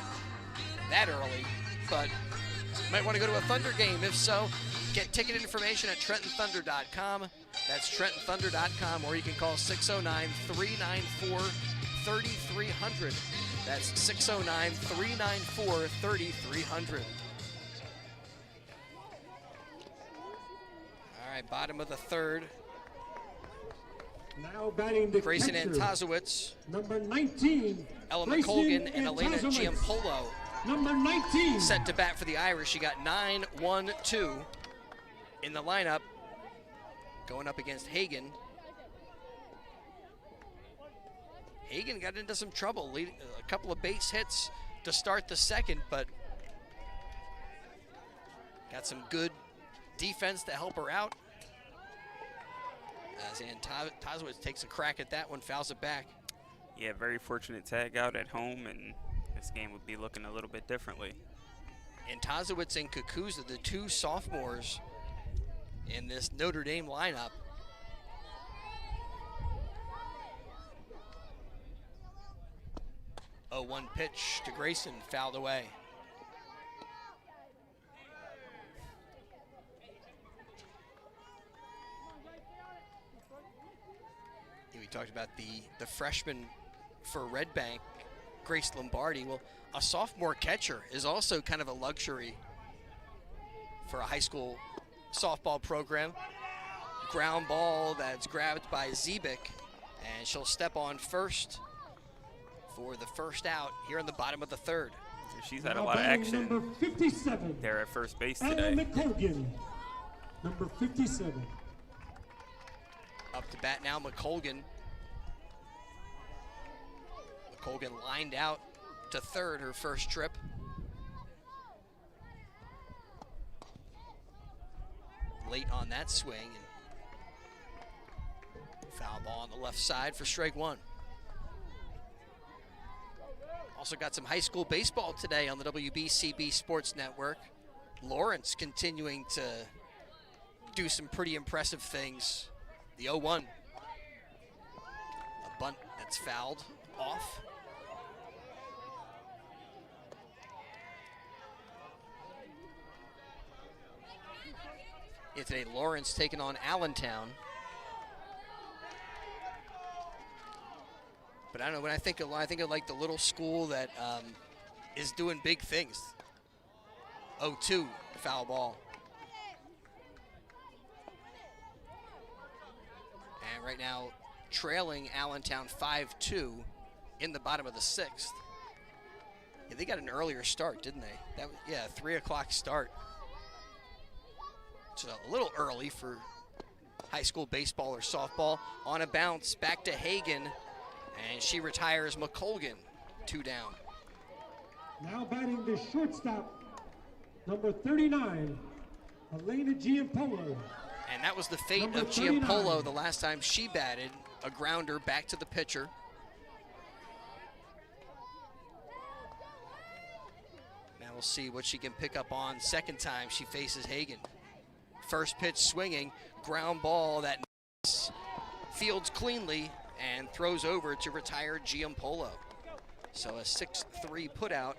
that early, but you might want to go to a Thunder game. If so, get ticket information at TrentonThunder.com. That's TrentonThunder.com, or you can call 609-394-3300. That's 609-394-3300. All right, bottom of the third. Now batting the Grayson catcher, Antazowitz, number 19, Ella Grayson McColgan, and Elena Antazowitz. Giampolo Number 19. set to bat for the Irish. She got 9-1-2 in the lineup, going up against Hagen. Hagen got into some trouble, a couple of base hits to start the second, but got some good defense to help her out. As Antazowitz takes a crack at that one, fouls it back. Yeah, very fortunate tag out at home, and this game would be looking a little bit differently. Antazowitz and Kakuza, the two sophomores in this Notre Dame lineup. Oh, one pitch to Grayson, fouled away. We talked about the freshman for Red Bank, Grace Lombardi. Well, a sophomore catcher is also kind of a luxury for a high school softball program. Ground ball that's grabbed by Zebik, and she'll step on first for the first out here in the bottom of the third. She's had a lot of action Number 57. there at first base Anna today. McColgan, number 57. Up to bat now, McColgan. McColgan lined out to third her first trip. Late on that swing. And foul ball on the left side for strike one. Also got some high school baseball today on the WBCB Sports Network. Lawrence continuing to do some pretty impressive things. The 0-1. A bunt that's fouled off. Today, Lawrence taking on Allentown. But I don't know, when I think of like the little school that is doing big things. 0-2, foul ball. And right now, trailing Allentown 5-2 in the bottom of the sixth. Yeah, they got an earlier start, didn't they? That was, yeah, 3 o'clock start. So a little early for high school baseball or softball. On a bounce, back to Hagan, and she retires McColgan, 2 down. Now batting the shortstop, number 39, Elena Giampolo. And that was the fate Number of 39. Giampolo the last time she batted, a grounder back to the pitcher. Now we'll see what she can pick up on second time she faces Hagan. First pitch swinging, ground ball that fields cleanly and throws over to retire Giampolo. So a 6-3 putout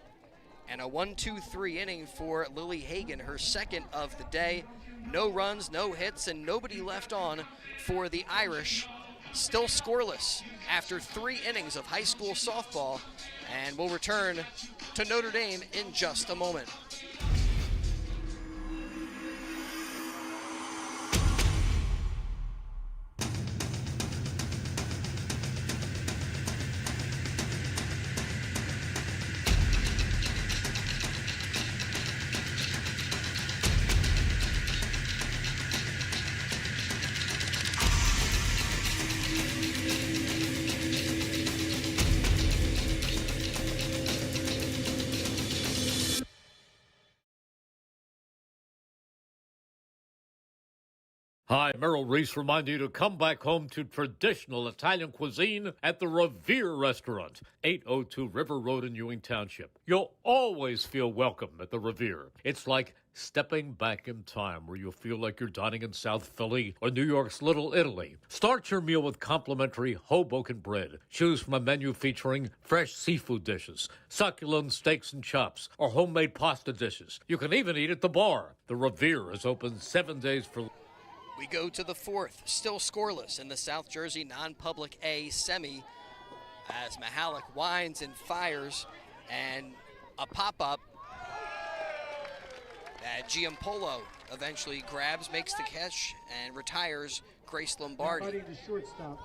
and a 1-2-3 inning for Lily Hagan, her second of the day. No runs, no hits, and nobody left on for the Irish. Still scoreless after 3 innings of high school softball, and we'll return to Notre Dame in just a moment. Hi, Merrill Reese reminding you to come back home to traditional Italian cuisine at the Revere Restaurant, 802 River Road in Ewing Township. You'll always feel welcome at the Revere. It's like stepping back in time where you'll feel like you're dining in South Philly or New York's Little Italy. Start your meal with complimentary Hoboken bread. Choose from a menu featuring fresh seafood dishes, succulent steaks and chops, or homemade pasta dishes. You can even eat at the bar. The Revere is open 7 days for... We go to the fourth, still scoreless in the South Jersey non-public A semi as Mahalik winds and fires, and a pop-up that Giampolo eventually grabs, makes the catch, and retires Grace Lombardi. Batting the shortstop,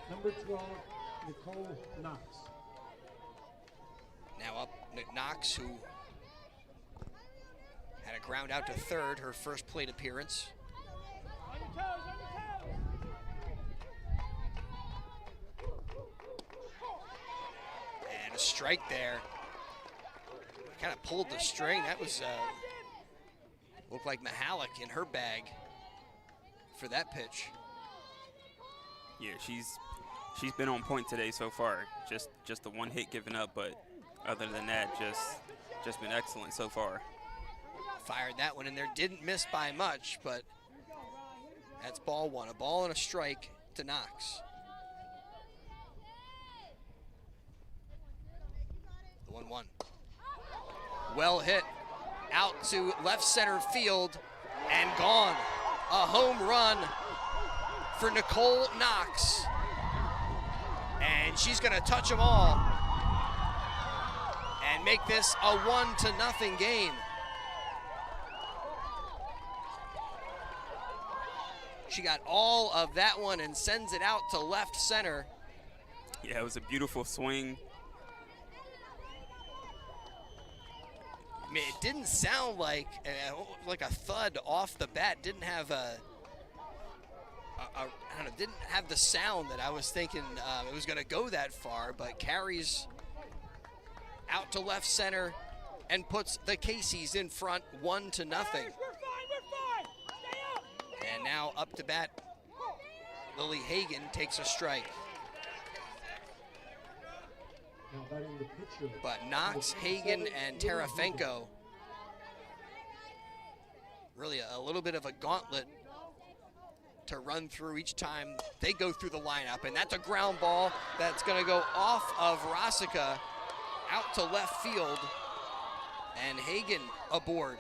number 12, Nicole Knox. Now up Knox, who had a ground out to third, her first plate appearance. And a strike there. Kind of pulled the string. That was looked like Mahalik in her bag for that pitch. Yeah, she's been on point today so far. Just the one hit given up, but other than that, just been excellent so far. Fired that one in there, didn't miss by much, but that's ball one. A ball and a strike to Knox. The 1-1. Well hit out to left center field and gone. A home run for Nicole Knox. And she's going to touch them all and make this a 1-0 game. She got all of that one and sends it out to left center. Yeah, it was a beautiful swing. I mean, it didn't sound like a thud off the bat. Didn't have I don't know, didn't have the sound that I was thinking it was going to go that far, but carries out to left center and puts the Casey's in front 1-0. And now up to bat, Lily Hagan takes a strike. But Knox, Hagan, and Tarafenko, really a little bit of a gauntlet to run through each time they go through the lineup. And that's a ground ball that's going to go off of Rosica out to left field, and Hagan aboard.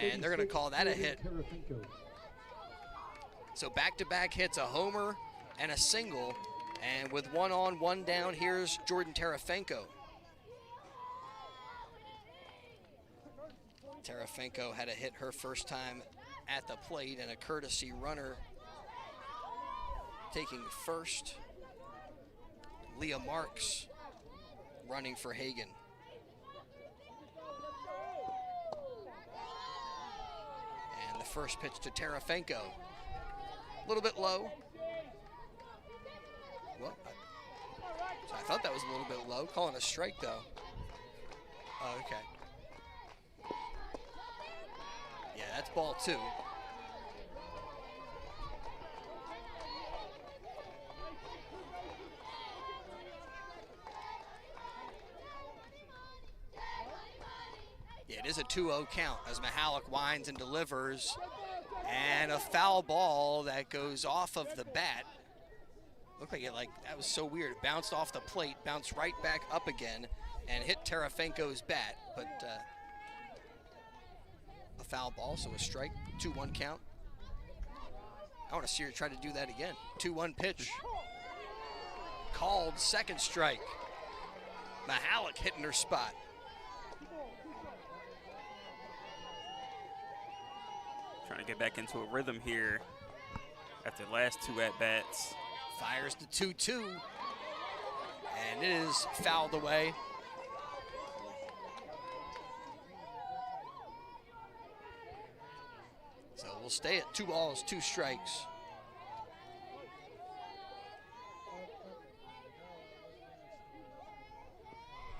And they're going to call that a hit. So back-to-back hits, a homer and a single. And with 1 on, 1 down, here's Jordan Tarafenko. Tarafenko had a hit her first time at the plate, and a courtesy runner taking first. Leah Marks running for Hagan. And the first pitch to Tarafenko. A little bit low. Well, I thought that was a little bit low. Calling a strike, though. Oh, okay. Yeah, that's ball 2. Yeah, it is a 2-0 count as Mihalik winds and delivers. And a foul ball that goes off of the bat. Looked like that was so weird. It bounced off the plate, bounced right back up again, and hit Tarafenko's bat. But a foul ball, so a strike, 2-1 count. I want to see her try to do that again. 2-1 pitch. Called, second strike. Mihalik hitting her spot. Trying to get back into a rhythm here after the last 2 at-bats. Fires the 2-2, and it is fouled away. So we'll stay at 2 balls, 2 strikes.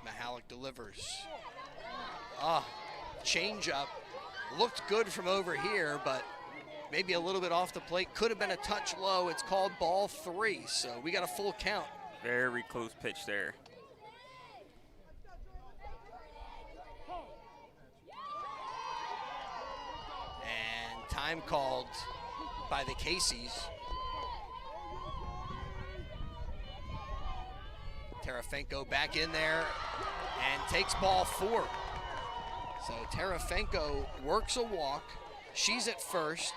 Mihalik delivers. Change up. Looked good from over here, but maybe a little bit off the plate. Could have been a touch low. It's called ball 3, so we got a full count. Very close pitch there. And time called by the Casey's. Tarafenko back in there and takes ball 4. So Tarafenko works a walk. She's at first.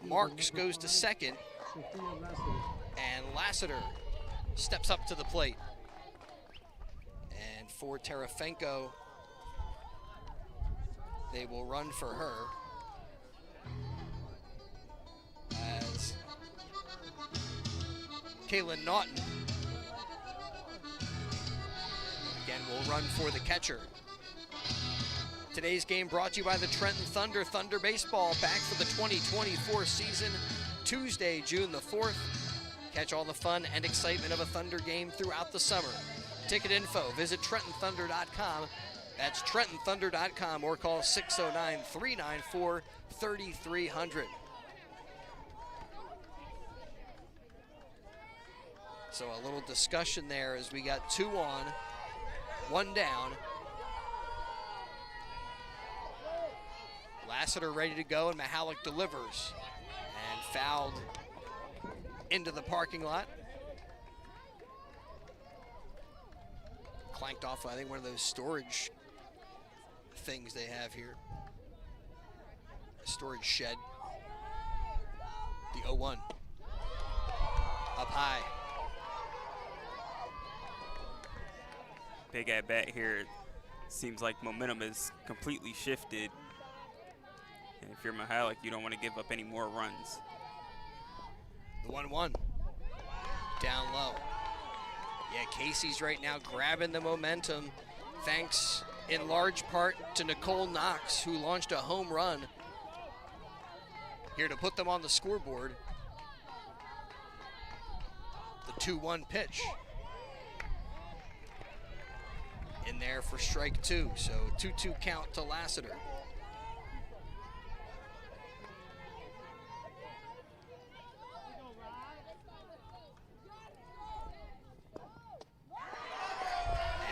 Marks goes to second. And Lassiter steps up to the plate. And for Tarafenko, they will run for her. As Kaylin Naughton again will run for the catcher. Today's game brought to you by the Trenton Thunder. Thunder Baseball back for the 2024 season, Tuesday, June the 4th. Catch all the fun and excitement of a Thunder game throughout the summer. Ticket info, visit TrentonThunder.com. That's TrentonThunder.com or call 609-394-3300. So a little discussion there as we got 2 on, 1 down. Lassiter ready to go, and Mihalik delivers. And fouled into the parking lot. Clanked off, I think, one of those storage things they have here. A storage shed. The 0-1. Up high. Big at bat here. seems like momentum is completely shifted. And if you're Mahalik, you don't want to give up any more runs. The 1-1. Down low. Yeah, Casey's right now grabbing the momentum, thanks in large part to Nicole Knox, who launched a home run here to put them on the scoreboard. The 2-1 pitch. In there for strike 2, so 2-2 count to Lassiter.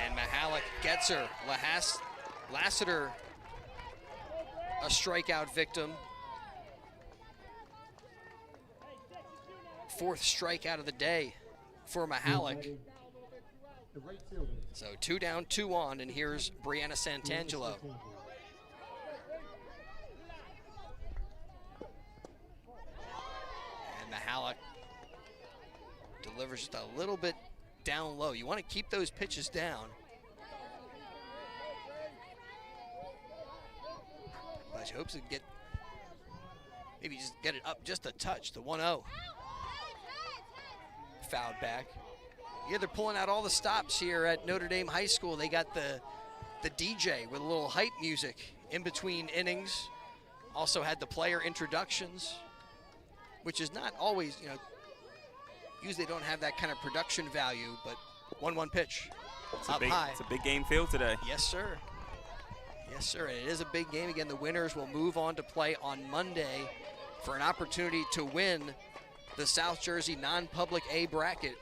And Mahalik gets her. Lassiter, a strikeout victim. 4th strikeout of the day for Mahalik. So 2 down, 2 on, and here's Brianna Santangelo. And Mahalik delivers just a little bit down low. You want to keep those pitches down. But she hopes to get, maybe just get it up just a touch, the 1-0. Fouled back. Yeah, they're pulling out all the stops here at Notre Dame High School. They got the DJ with a little hype music in between innings. Also had the player introductions, which is not always, usually they don't have that kind of production value, but 1-1 pitch up high. It's a big game field today. Yes, sir. Yes, sir. And it is a big game. Again, the winners will move on to play on Monday for an opportunity to win the South Jersey non-public A bracket.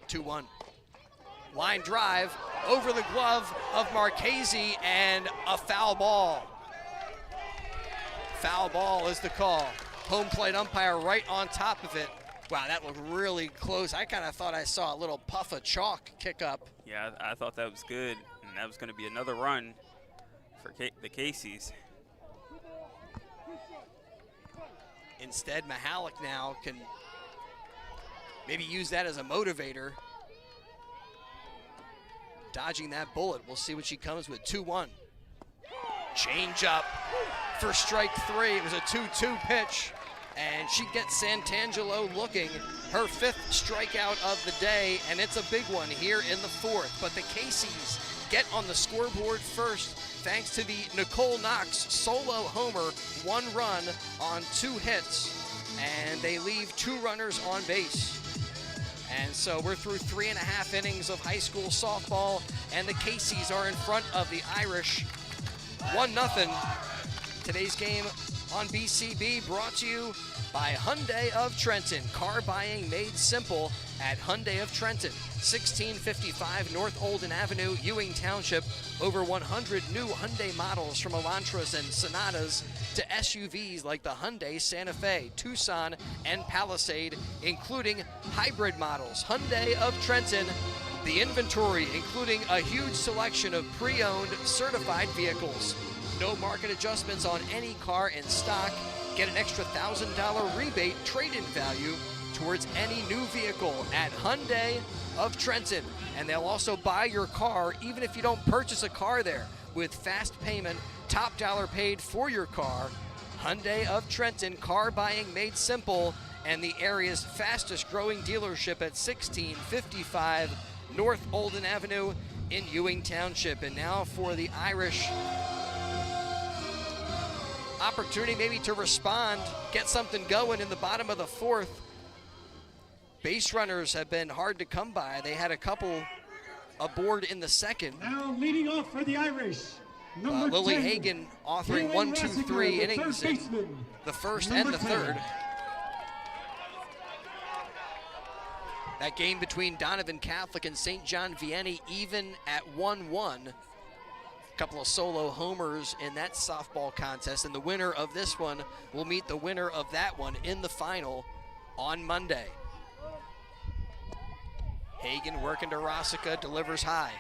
2-1. Line drive over the glove of Marchese and a foul ball. Foul ball is the call. Home plate umpire right on top of it. Wow, that looked really close. I kind of thought I saw a little puff of chalk kick up. Yeah, I thought that was good, and that was going to be another run for the Caseys. Instead, Mahalik now can maybe use that as a motivator. Dodging that bullet. We'll see what she comes with. 2-1. Change up for strike 3. It was a 2-2 pitch, and she gets Santangelo looking. Her 5th strikeout of the day, and it's a big one here in the 4th. But the Caseys get on the scoreboard first thanks to the Nicole Knox solo homer, 1 run on 2 hits, and they leave 2 runners on base. And so we're through 3.5 innings of high school softball, and the Caseys are in front of the Irish 1-0. Today's game on BCB brought to you by Hyundai of Trenton. Car buying made simple at Hyundai of Trenton. 1655 North Olden Avenue, Ewing Township. Over 100 new Hyundai models, from Elantras and Sonatas to SUVs like the Hyundai Santa Fe, Tucson, and Palisade, including hybrid models. Hyundai of Trenton. The inventory, including a huge selection of pre-owned certified vehicles. No market adjustments on any car in stock. Get an extra $1,000 rebate trade-in value towards any new vehicle at Hyundai of Trenton. And they'll also buy your car even if you don't purchase a car there, with fast payment, top dollar paid for your car. Hyundai of Trenton, car buying made simple, and the area's fastest growing dealership at 1655 North Olden Avenue in Ewing Township. And now for the Irish, opportunity maybe to respond, get something going in the bottom of the 4th. Base runners have been hard to come by. They had a couple aboard in the 2nd. Now leading off for the Irish, number Lily 10, Hagan offering Kaylin 1, 2, Rassinger, 3 the innings third in baseman. the 1st Number and the 10. 3rd. That game between Donovan Catholic and St. John Vianney even at 1-1. A couple of solo homers in that softball contest, and the winner of this one will meet the winner of that one in the final on Monday. Hagan working to Rossica, delivers high.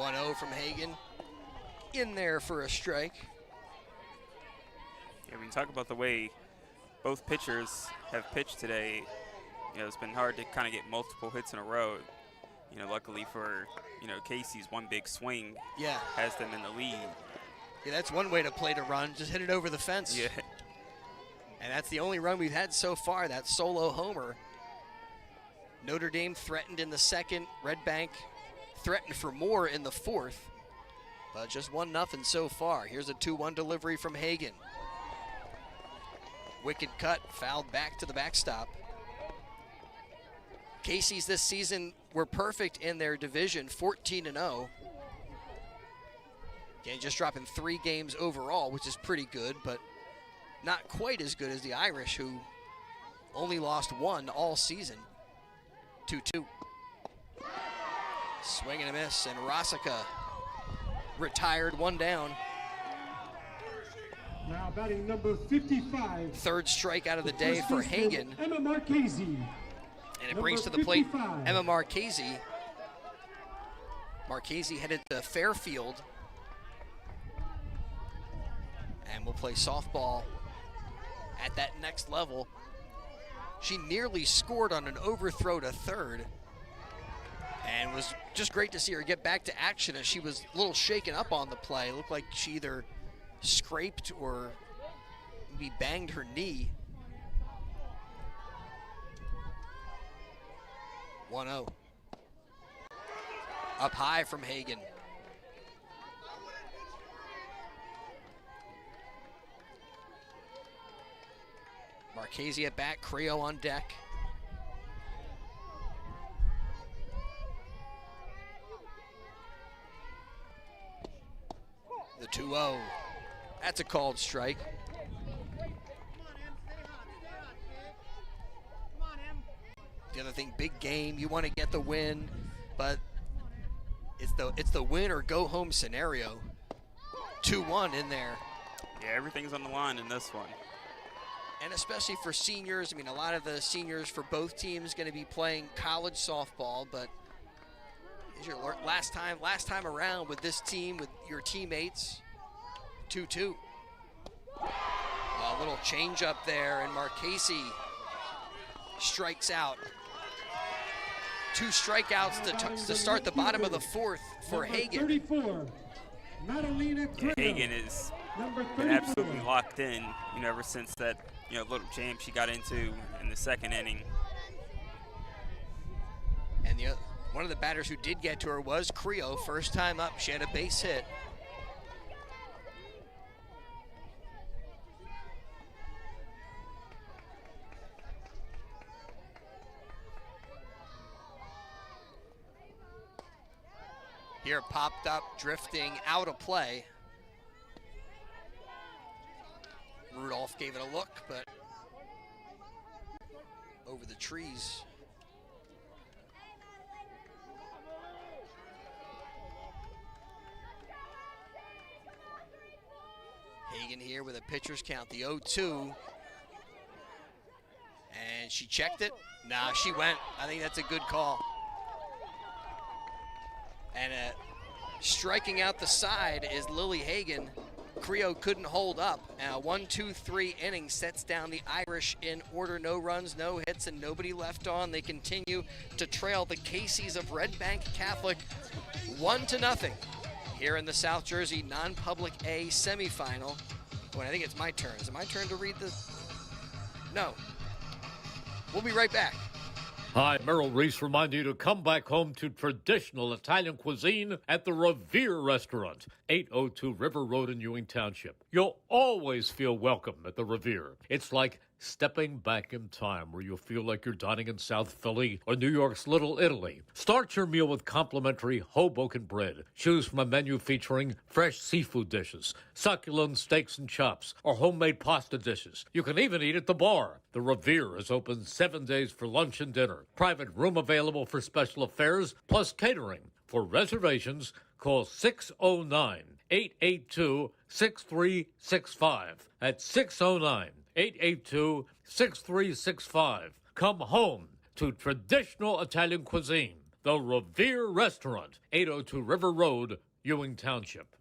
1-0 from Hagen. In there for a strike. Yeah, when you talk about the way both pitchers have pitched today, it's been hard to kind of get multiple hits in a row. Luckily for, Casey's one big swing has them in the lead. Yeah, that's one way to play to run. Just hit it over the fence. Yeah. And that's the only run we've had so far, that solo homer. Notre Dame threatened in the second. Red Bank threatened for more in the fourth. But just 1-0 so far. Here's a 2-1 delivery from Hagen. Wicked cut, fouled back to the backstop. Casey's this season were perfect in their division, 14-0. Again, just dropping 3 games overall, which is pretty good, but not quite as good as the Irish, who only lost 1 all season. 2-2. Swing and a miss, and Rosica retired, 1 down. Now batting number 55. Third strikeout of the day for Hagen. Emma Marchese. And it brings to the plate Emma Marchese. Marchese headed to Fairfield. And will play softball at that next level. She nearly scored on an overthrow to third. And it was just great to see her get back to action as she was a little shaken up on the play. It looked like she either scraped or maybe banged her knee. 1-0. Up high from Hagen. Marchese at bat, Creo on deck. The 2-0. That's a called strike. The other thing, big game, you want to get the win, but it's the win or go home scenario. 2-1 in there. Yeah, everything's on the line in this one. And especially for seniors, I mean, a lot of the seniors for both teams going to be playing college softball, but is your last time around with this team, with your teammates. 2-2. A little change up there, and Marchese strikes out. 2 strikeouts to start the bottom of the fourth for Hagen. 34. Madalena Creo. Hagen has been absolutely locked in, ever since that, little jam she got into in the second inning. And one of the batters who did get to her was Creo. First time up, she had a base hit. Here, popped up, drifting, out of play. Rudolph gave it a look, but over the trees. Hagen here with a pitcher's count, the 0-2. And she checked it. Nah, she went. I think that's a good call. And striking out the side is Lily Hagen. Creo couldn't hold up. And a 1-2-3 inning sets down the Irish in order. No runs, no hits, and nobody left on. They continue to trail the Caseys of Red Bank Catholic 1-0 here in the South Jersey non-public A semifinal. Well, I think it's my turn. Is it my turn to read this? No. We'll be right back. Hi, Merrill Reese reminding you to come back home to traditional Italian cuisine at the Revere Restaurant, 802 River Road in Ewing Township. You'll always feel welcome at the Revere. It's like stepping back in time where you'll feel like you're dining in South Philly or New York's Little Italy. Start your meal with complimentary Hoboken bread. Choose from a menu featuring fresh seafood dishes, succulent steaks and chops, or homemade pasta dishes. You can even eat at the bar. The Revere is open 7 days for lunch and dinner. Private room available for special affairs, plus catering. For reservations, call 609-882-6365. That's 609-882-6365. Come home to traditional Italian cuisine. The Revere Restaurant, 802 River Road, Ewing Township.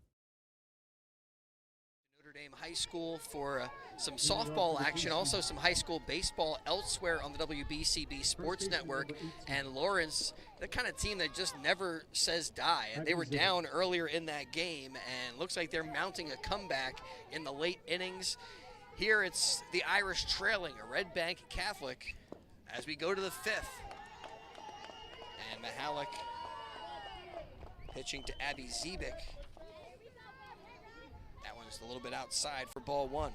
Notre Dame High School for some softball action, also some high school baseball elsewhere on the WBCB Sports Network. And Lawrence, the kind of team that just never says die. They were down earlier in that game, and looks like they're mounting a comeback in the late innings. Here it's the Irish trailing a Red Bank Catholic as we go to the fifth. And Mahalik pitching to Abby Zebik. That one's a little bit outside for ball one.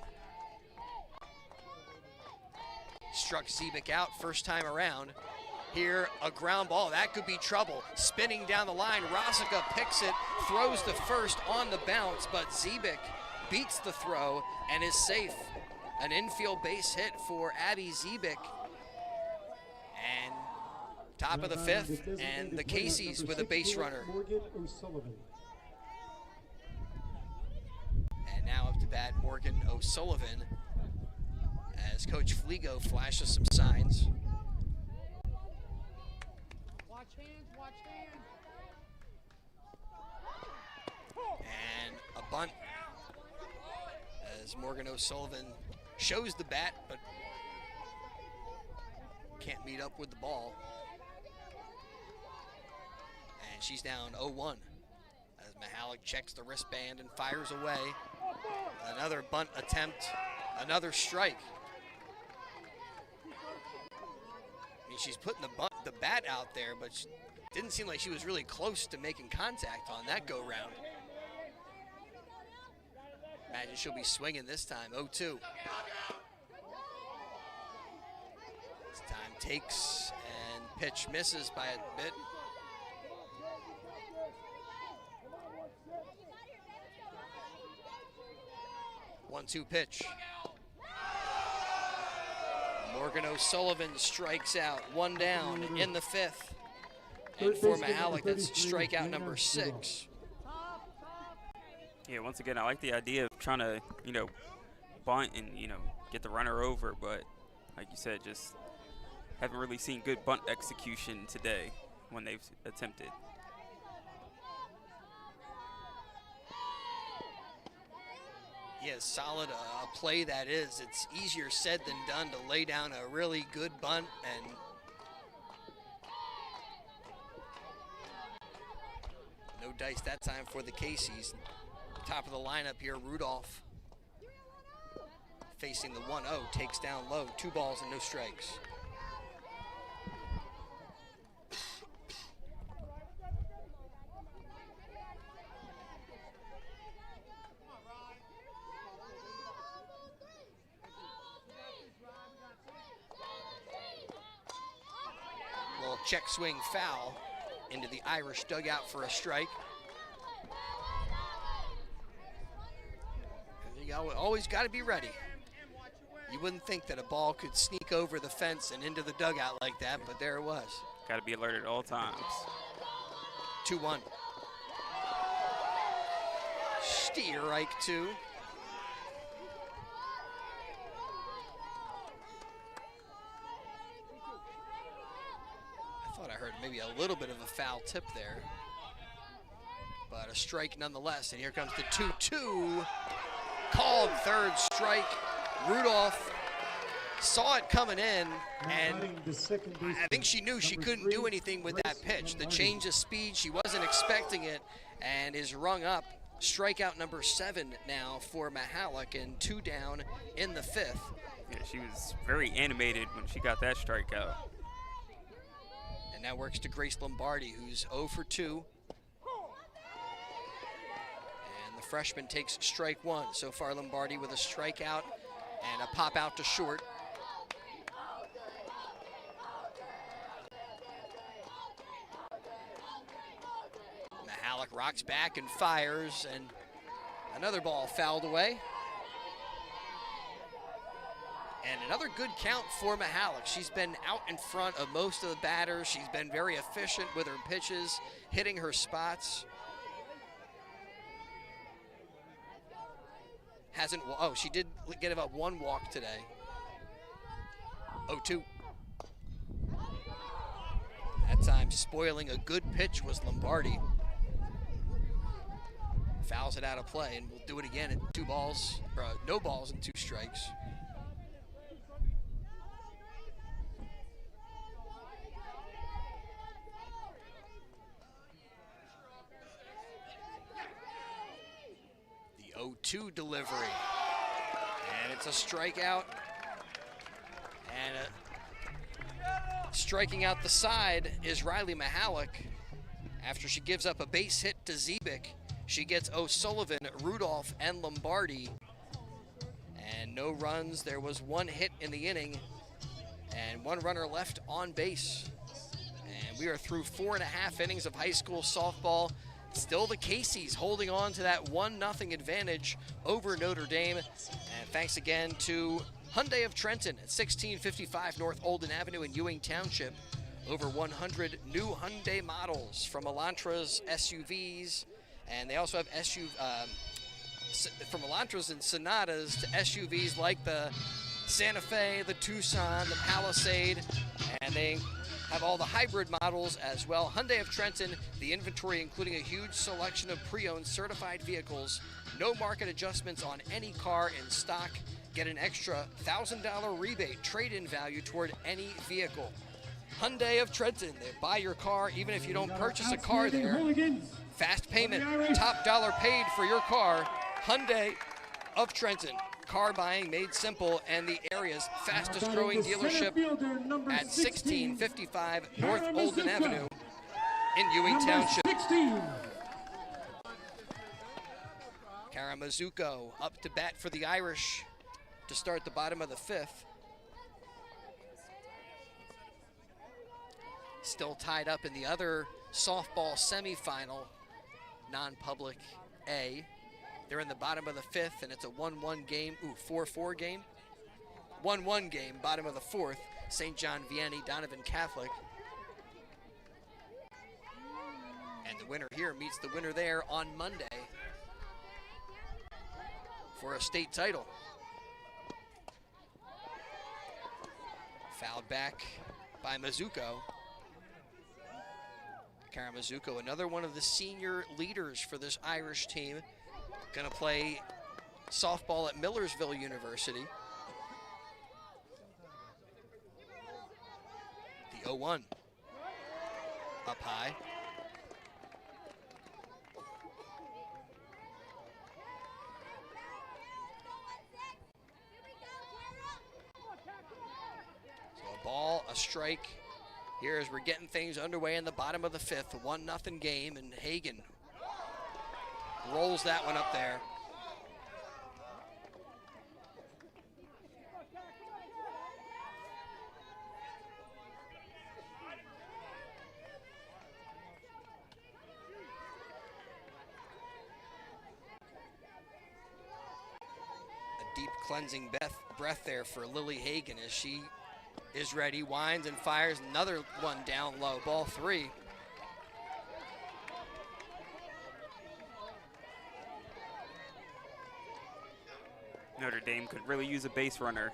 Struck Zebik out first time around. Here, a ground ball. That could be trouble. Spinning down the line, Rosica picks it, throws the first on the bounce, but Zebik beats the throw and is safe. An infield base hit for Abby Zebik. And top of the fifth, and the Caseys with a base runner. Morgan O'Sullivan. And now up to bat, Morgan O'Sullivan, as Coach Fligo flashes some signs. Watch hands, watch hands. And a bunt as Morgan O'Sullivan shows the bat, but can't meet up with the ball. And she's down 0-1 as Mahalik checks the wristband and fires away. Another bunt attempt, another strike. I mean, she's putting the bat out there, but she didn't seem like she was really close to making contact on that go-round. Imagine she'll be swinging this time, 0-2. This time takes and pitch misses by a bit. One-two pitch. Morgan O'Sullivan strikes out, one down in the fifth. And for Mahalik, that's strikeout number 6. Yeah, once again, I like the idea of trying to, bunt and, get the runner over, but like you said, just haven't really seen good bunt execution today when they've attempted. Yeah, solid play that is. It's easier said than done to lay down a really good bunt, and no dice that time for the Caseys. Top of the lineup here, Rudolph facing the 1-0, takes down low, 2 balls and no strikes. Little check swing foul into the Irish dugout for a strike. You always got to be ready. You wouldn't think that a ball could sneak over the fence and into the dugout like that, but there it was. Got to be alerted at all times. 2-1. Strike 2. I thought I heard maybe a little bit of a foul tip there, but a strike nonetheless. And here comes the 2-2. Called third strike. Rudolph saw it coming in, and I think she knew she couldn't do anything with that pitch. The change of speed, she wasn't expecting it, and is rung up. Strikeout number 7 now for Mahalik, and 2 down in the 5th. Yeah, she was very animated when she got that strikeout. And that works to Grace Lombardi, who's 0 for 2. Freshman takes strike 1. So far, Lombardi with a strikeout and a pop out to short. Mahalik rocks back and fires, and another ball fouled away. And another good count for Mahalik. She's been out in front of most of the batters. She's been very efficient with her pitches, hitting her spots. She did get about 1 walk today. 0-2. That time spoiling a good pitch was Lombardi. Fouls it out of play, and we'll do it again at no balls and 2 strikes. The 0-2 delivery, and it's a strikeout, and striking out the side is Riley Mahalik. After she gives up a base hit to Zebik, she gets O'Sullivan, Rudolph, and Lombardi. And no runs. There was 1 hit in the inning and 1 runner left on base. And we are through 4.5 innings of high school softball. Still the Caseys holding on to that 1-0 advantage over Notre Dame. And thanks again to Hyundai of Trenton at 1655 North Olden Avenue in Ewing Township. Over 100 new Hyundai models, from Elantras, SUVs, and they also have from Elantras and Sonatas to SUVs like the Santa Fe, the Tucson, the Palisade, and they have all the hybrid models as well. Hyundai of Trenton, the inventory including a huge selection of pre-owned certified vehicles, no market adjustments on any car in stock. Get an extra $1,000 rebate trade-in value toward any vehicle. Hyundai of Trenton, they buy your car even if you don't purchase a car there. Fast payment, top dollar paid for your car. Hyundai of Trenton, car buying made simple, and the area's fastest growing dealership at 1655 North Olden Avenue in Ewing Township. Karamazuko up to bat for the Irish to start the bottom of the 5th. Still tied up in the other softball semifinal, non-public A. They're in the bottom of the 5th, and it's a 1-1 game. 4-4 game. 1-1 game, bottom of the 4th. St. John Vianney, Donovan Catholic. And the winner here meets the winner there on Monday for a state title. Fouled back by Mizuko. Karamazuko, another one of the senior leaders for this Irish team, going to play softball at Millersville University. The 0-1 up high. So a ball, a strike. Here as we're getting things underway in the bottom of the 5th, 1-0 game, and Hagan rolls that one up there. A deep cleansing breath there for Lily Hagan as she is ready, winds and fires another one down low, ball 3. Notre Dame could really use a base runner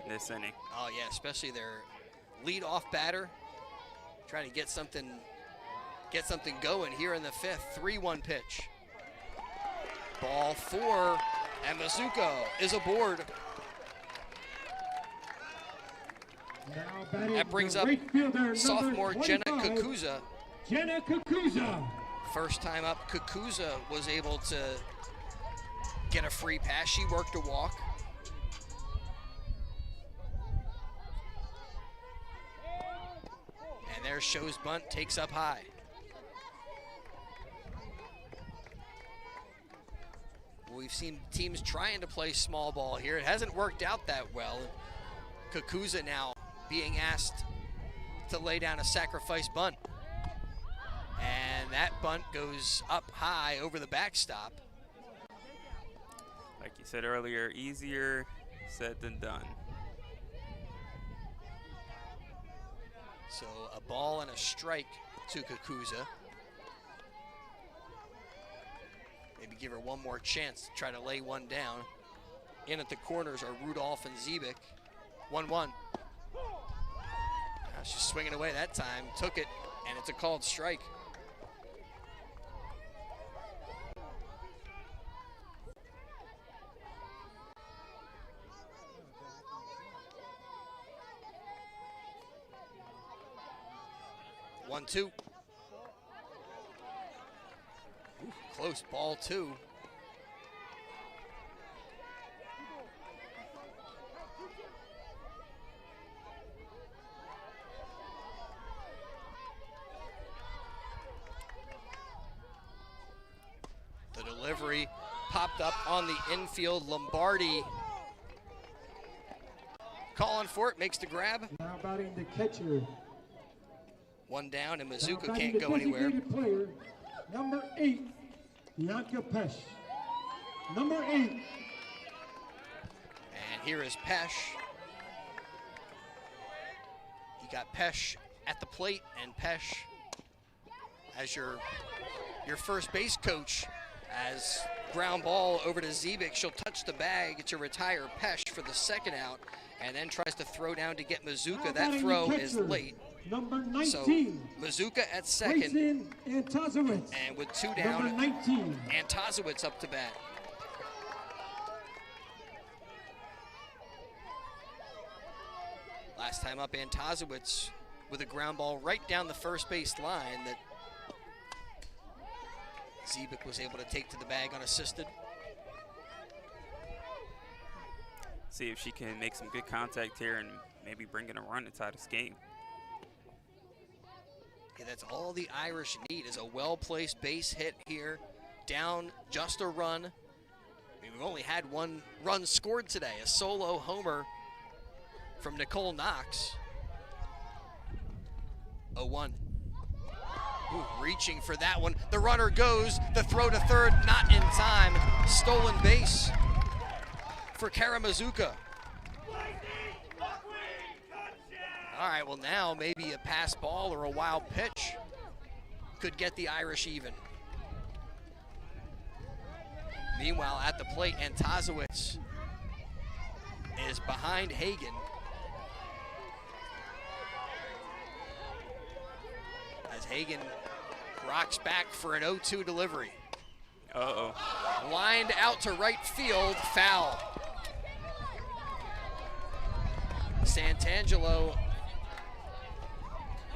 in this inning. Oh yeah, especially their lead-off batter, trying to get something going here in the 5th. 3-1 pitch. Ball 4, and Mizuko is aboard. That brings up sophomore Jenna Kukuza. Jenna Kukuza. First time up, Kukuza was able to get a free pass. She worked a walk. And there's Show's bunt, takes up high. We've seen teams trying to play small ball here. It hasn't worked out that well. Kukuza now being asked to lay down a sacrifice bunt. And that bunt goes up high over the backstop. Like you said earlier, easier said than done. So a ball and a strike to Kukuza. Maybe give her one more chance to try to lay one down. In at the corners are Rudolph and Zebik. 1-1. She's swinging away that time, took it, and it's a called strike. One, two. Ooh, close ball, two. The delivery popped up on the infield. Lombardi calling for it, makes the grab. Now batting the catcher. One down, and Now Mazuka batting can't the go anywhere. designated player, number 8, Bianca Pesh. Number 8. And here is Pesh. You got Pesh at the plate, and Pesh as your first base coach. As ground ball over to Zebik, she'll touch the bag to retire Pesh for the second out, and then tries to throw down to get Mazuka. Now That batting the throw is catcher, late. Number 19. So Mazuka at second, Grayson Antazowitz. and with two Number down, 19. Antazowitz up to bat. Last time up, Antazowitz with a ground ball right down the first base line that Zebik was able to take to the bag unassisted. See if she can make some good contact here and maybe bring in a run inside this game. Yeah, that's all the Irish need is a well-placed base hit here. Down just a run. I mean, we've only had one run scored today, a solo homer from Nicole Knox. 0-1. Ooh, reaching for that one. The runner goes, the throw to third, not in time. Stolen base for Kara Mazuka. All right, well now maybe a pass ball or a wild pitch could get the Irish even. Meanwhile, at the plate, Antazowitz is behind Hagen. As Hagen rocks back for an 0-2 delivery. Uh-oh. Lined out to right field, foul. Santangelo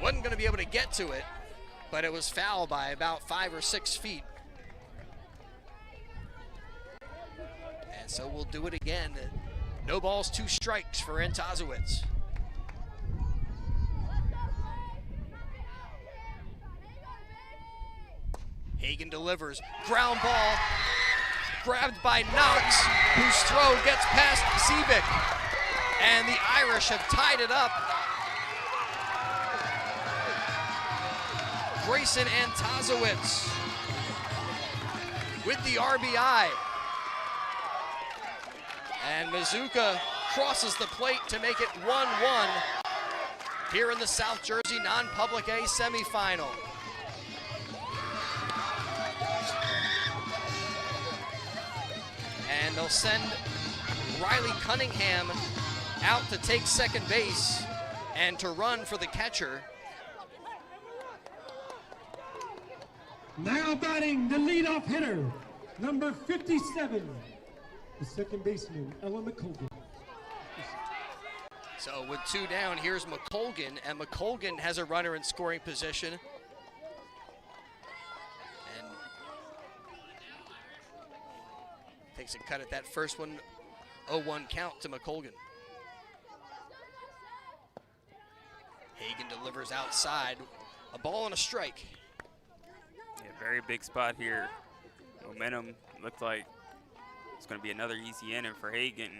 wasn't going to be able to get to it, but it was foul by about 5 or 6 feet. And so we'll do it again. No balls, 2 strikes for Antazowitz. Hagen delivers, ground ball, grabbed by Knox, whose throw gets past Zebik. And the Irish have tied it up. Grayson Antazowitz with the RBI. And Mazuka crosses the plate to make it 1-1 here in the South Jersey non-public A semifinal. And they'll send Riley Cunningham out to take second base and to run for the catcher. Now batting the leadoff hitter, number 57, the second baseman, Ella McColgan. So with 2 down, here's McColgan, and McColgan has a runner in scoring position. And takes a cut at that first one, 0-1 count to McColgan. Hagen delivers outside, a ball and a strike. Yeah, very big spot here. Momentum looked like it's going to be another easy inning for Hagen.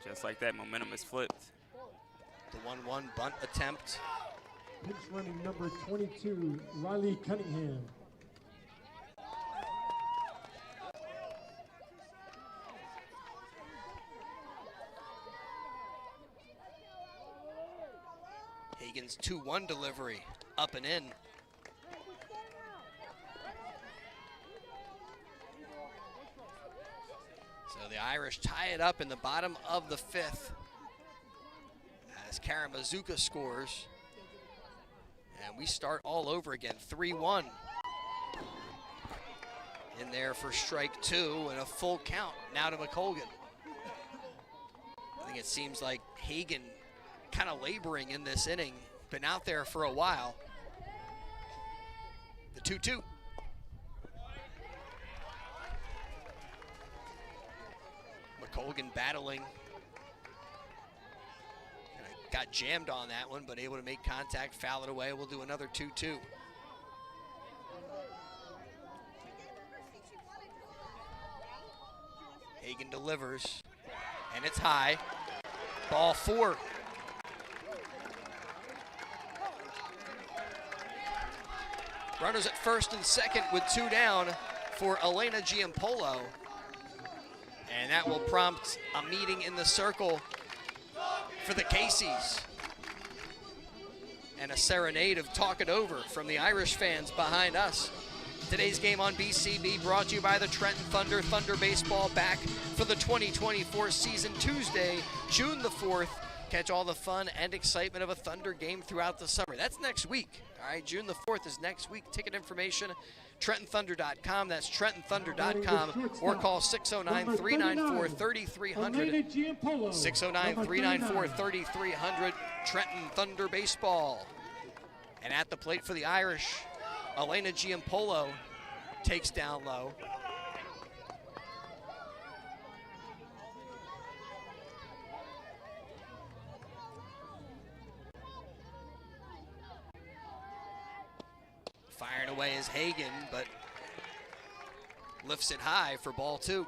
Just like that, momentum is flipped. The 1-1 bunt attempt. Pinch running number 22, Riley Cunningham. Hagen's 2-1 delivery, up and in. So the Irish tie it up in the bottom of the 5th as Kara Mazuka scores. And we start all over again, 3-1. In there for strike 2 and a full count now to McColgan. I think it seems like Hagan kind of laboring in this inning, been out there for a while. The 2-2. McColgan battling. Got jammed on that one, but able to make contact, foul it away. We'll do another 2-2. Hagan delivers, and it's high. Ball 4. Runners at first and second with 2 down for Elena Giampolo. And that will prompt a meeting in the circle for the Casey's. And a serenade of Talk It Over from the Irish fans behind us. Today's game on BCB brought to you by the Trenton Thunder. Thunder baseball back for the 2024 season Tuesday, June the 4th. Catch all the fun and excitement of a Thunder game throughout the summer. That's next week. All right, June the 4th is next week. Ticket information, TrentonThunder.com. That's TrentonThunder.com. Or call 609-394-3300. 609-394-3300. Trenton Thunder baseball. And at the plate for the Irish, Elena Giampolo takes down low. Firing away is Hagan, but lifts it high for ball 2.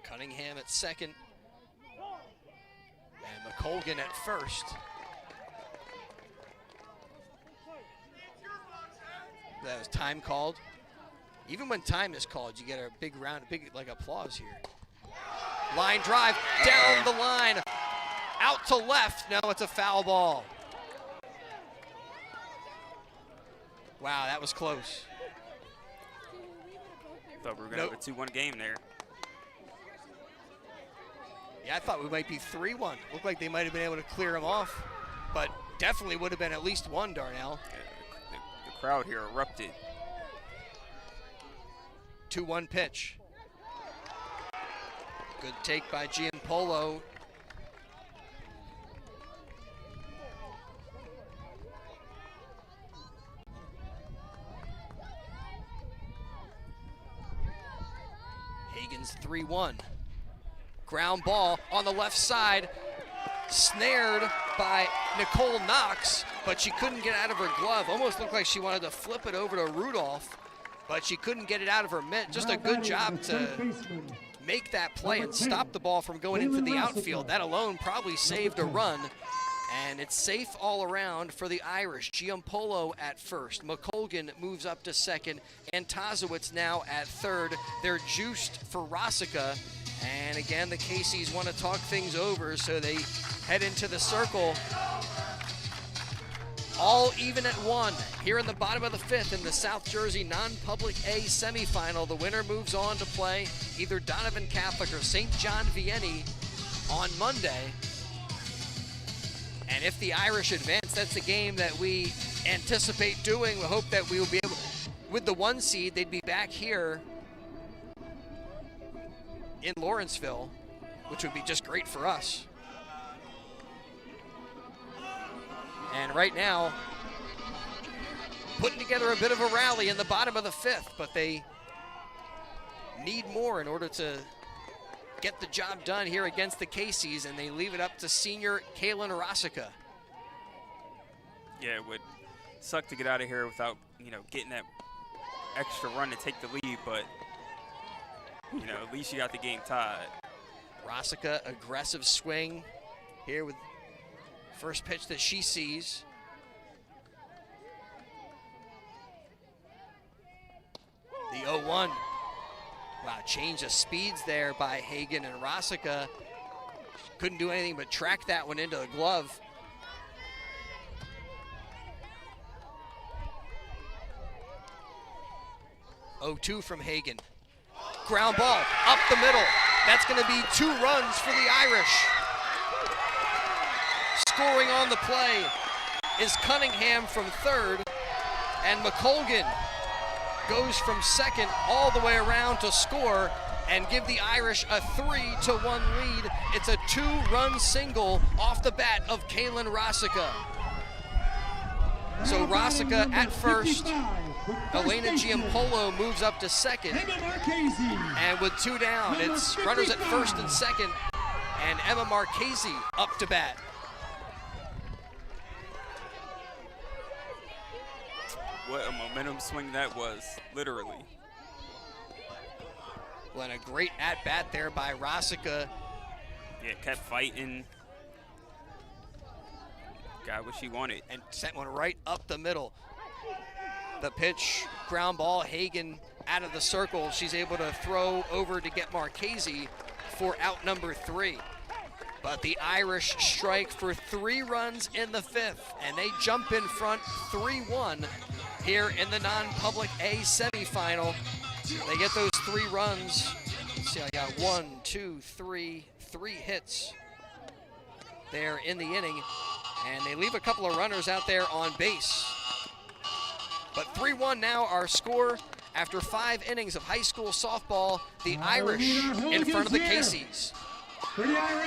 Cunningham at second, and McColgan at first. That was time called. Even when time is called, you get a big round, like applause here. Line drive down the line, out to left. Now it's a foul ball. Wow, that was close. Thought we were going to have a 2-1 game there. Yeah, I thought we might be 3-1. Looked like they might have been able to clear him off, but definitely would have been at least 1, Darnell. Yeah, the crowd here erupted. 2-1 pitch. Good take by Giampolo. Hagan's 3-1. Ground ball on the left side, snared by Nicole Knox, but she couldn't get out of her glove. Almost looked like she wanted to flip it over to Rudolph, but she couldn't get it out of her mitt. Just a good job to make that play and stop the ball from going into the outfield. That alone probably saved a run. And it's safe all around for the Irish. Giampolo at first. McColgan moves up to second. And Tazowitz now at third. They're juiced for Rosica. And again, the Casey's want to talk things over, so they head into the circle. All even at 1 here in the bottom of the 5th in the South Jersey non-public A semifinal. The winner moves on to play either Donovan Catholic or St. John Vianney on Monday. And if the Irish advance, that's the game that we anticipate doing. We hope that we will be able, with the 1 seed, they'd be back here in Lawrenceville, which would be just great for us. And right now, putting together a bit of a rally in the bottom of the 5th, but they need more in order to get the job done here against the Casey's, and they leave it up to senior Kaylin Rosica. Yeah, it would suck to get out of here without, getting that extra run to take the lead, but, at least you got the game tied. Rosica, aggressive swing here with first pitch that she sees. The 0-1. Wow, change of speeds there by Hagan and Rosica. Couldn't do anything but track that one into the glove. 0-2 from Hagen. Ground ball up the middle. That's going to be 2 runs for the Irish. Scoring on the play is Cunningham from third, and McColgan goes from second all the way around to score and give the Irish a 3-1 lead. It's a 2-run single off the bat of Kaylin Rosica. So Rosica at first, Elena Giampolo moves up to second, and with 2 down, it's runners at first and second, and Emma Marchese up to bat. What a momentum swing that was, literally. Well, and a great at-bat there by Rosica. Yeah, kept fighting. Got what she wanted. And sent one right up the middle. The pitch, ground ball, Hagen out of the circle. She's able to throw over to get Marchese for out number 3. But the Irish strike for 3 runs in the 5th, and they jump in front 3-1 here in the non-public A semifinal. They get those 3 runs. Let's see, I got 3 hits there in the inning, and they leave a couple of runners out there on base. But 3-1 now our score after 5 innings of high school softball. The Irish in front of the Casey's.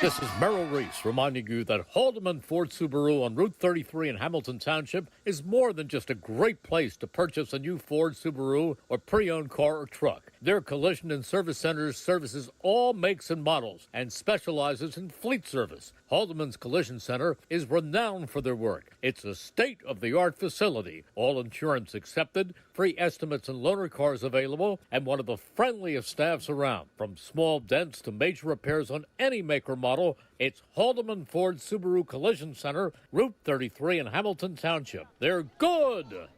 This is Merrill Reese reminding you that Haldeman Ford Subaru on Route 33 in Hamilton Township is more than just a great place to purchase a new Ford Subaru or pre-owned car or truck. Their collision and service centers services all makes and models and specializes in fleet service. Haldeman's Collision Center is renowned for their work. It's a state-of-the-art facility, all insurance accepted, free estimates and loaner cars available, and one of the friendliest staffs around. From small dents to major repairs on any maker model, it's Haldeman Ford Subaru Collision Center, Route 33 in Hamilton Township. They're good!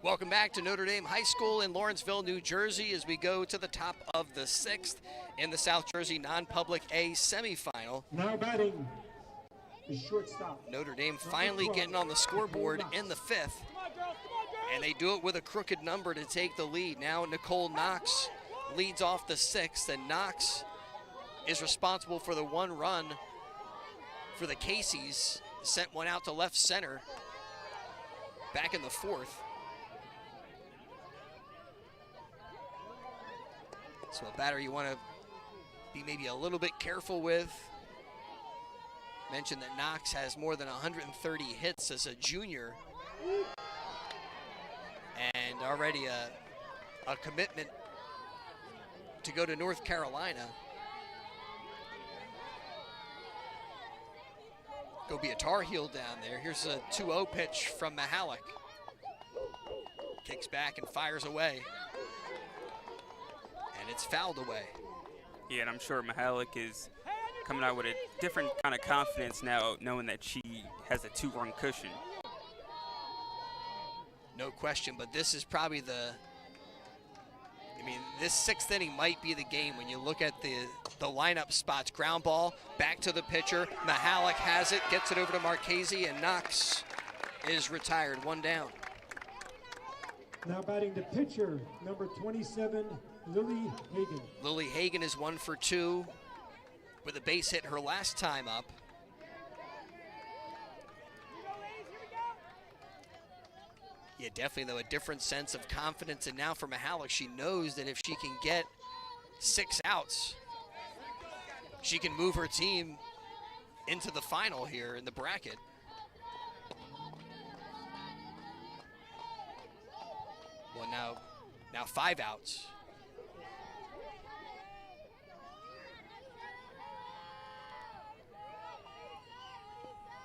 Welcome back to Notre Dame High School in Lawrenceville, New Jersey, as we go to the top of the 6th in the South Jersey non-public A semifinal. Now batting is shortstop. Notre Dame finally getting on the scoreboard in the 5th, and they do it with a crooked number to take the lead. Now Nicole Knox leads off the 6th, and Knox is responsible for the 1 run for the Casey's. Sent one out to left center back in the 4th. So a batter you want to be maybe a little bit careful with. Mentioned that Knox has more than 130 hits as a junior. And already a commitment to go to North Carolina. Go be a Tar Heel down there. Here's a 2-0 pitch from Mihalik. Kicks back and fires away. And it's fouled away. Yeah, and I'm sure Mihalik is coming out with a different kind of confidence now, knowing that she has a 2-run cushion. No question, but this is probably this 6th inning might be the game when you look at the lineup spots. Ground ball, back to the pitcher. Mihalik has it, gets it over to Marchese, and Knox is retired, 1 down. Now batting the pitcher, number 27, Lily Hagen. Lily Hagen is 1 for 2 with a base hit her last time up. Yeah, definitely, though, a different sense of confidence. And now for Mihalik, she knows that if she can get 6 outs, she can move her team into the final here in the bracket. Well, now 5 outs.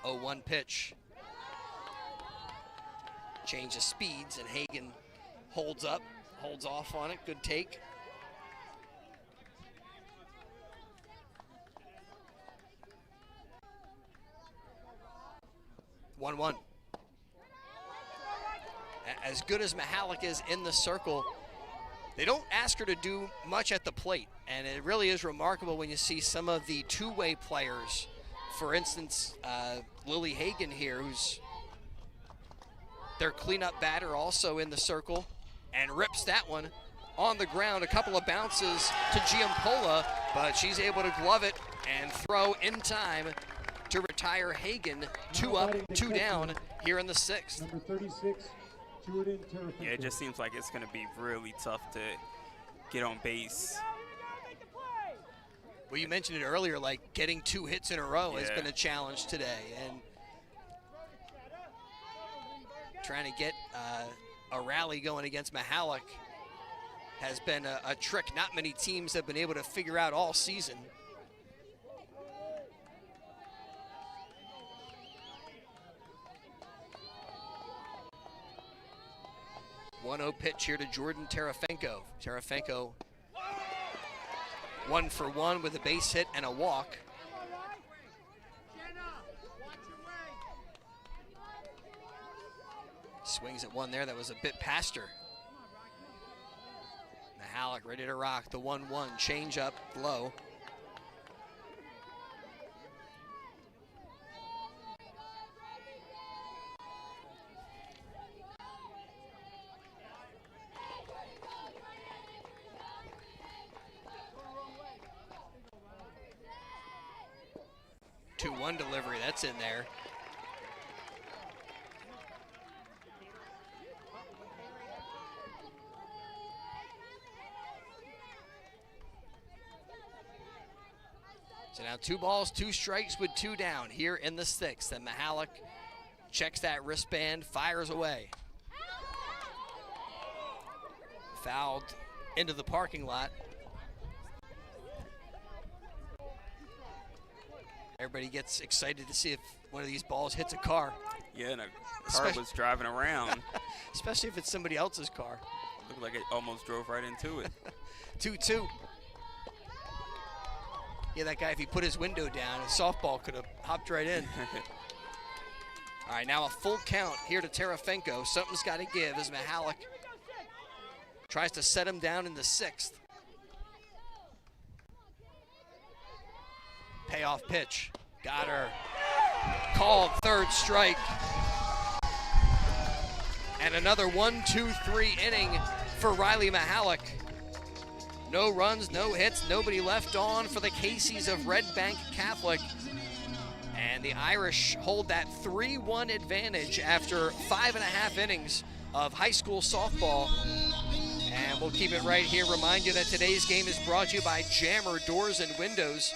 Oh, 1 pitch. Change of speeds, and Hagen holds up, holds off on it. Good take. One. As good as Mihalik is in the circle, they don't ask her to do much at the plate, and it really is remarkable when you see some of the two-way players. For instance, Lily Hagen here, who's their cleanup batter, also in the circle. and rips that one on the ground. A couple of bounces to Giampola, but she's able to glove it and throw in time to retire Hagen. 2 up, 2 down here in the 6th. Number 36, Jordan Tarafinko. Yeah, it just seems like it's going to be really tough to get on base. Well, you mentioned it earlier, like getting 2 hits in a row has Yeah. been a challenge today. And trying to get a rally going against Mahalik has been a trick not many teams have been able to figure out all season. One-0 pitch here to Jordan Tarafinko. Tarafinko 1 for 1 with a base hit and a walk. Swings at one there that was a bit past her. Mahalik ready to rock. The 1-1 change up low. Two-one delivery, that's in there. So now 2 balls, 2 strikes with 2 down here in the 6th. And Mahalik checks that wristband, fires away. Fouled into the parking lot. Everybody gets excited to see if one of these balls hits a car. Yeah, and a car was driving around. Especially if it's somebody else's car. Looked like it almost drove right into it. 2-2. Yeah, that guy, if he put his window down, a softball could have hopped right in. All right, now a full count here to Tarafinko. Something's got to give as Mahalik tries to set him down in the 6th. Payoff pitch. Got her. Called, 3rd strike. And another 1-2-3 inning for Riley Mahalik. No runs, no hits, nobody left on for the Caseys of Red Bank Catholic. And the Irish hold that 3-1 advantage after 5.5 innings of high school softball. And we'll keep it right here. Remind you that today's game is brought to you by Jammer Doors and Windows.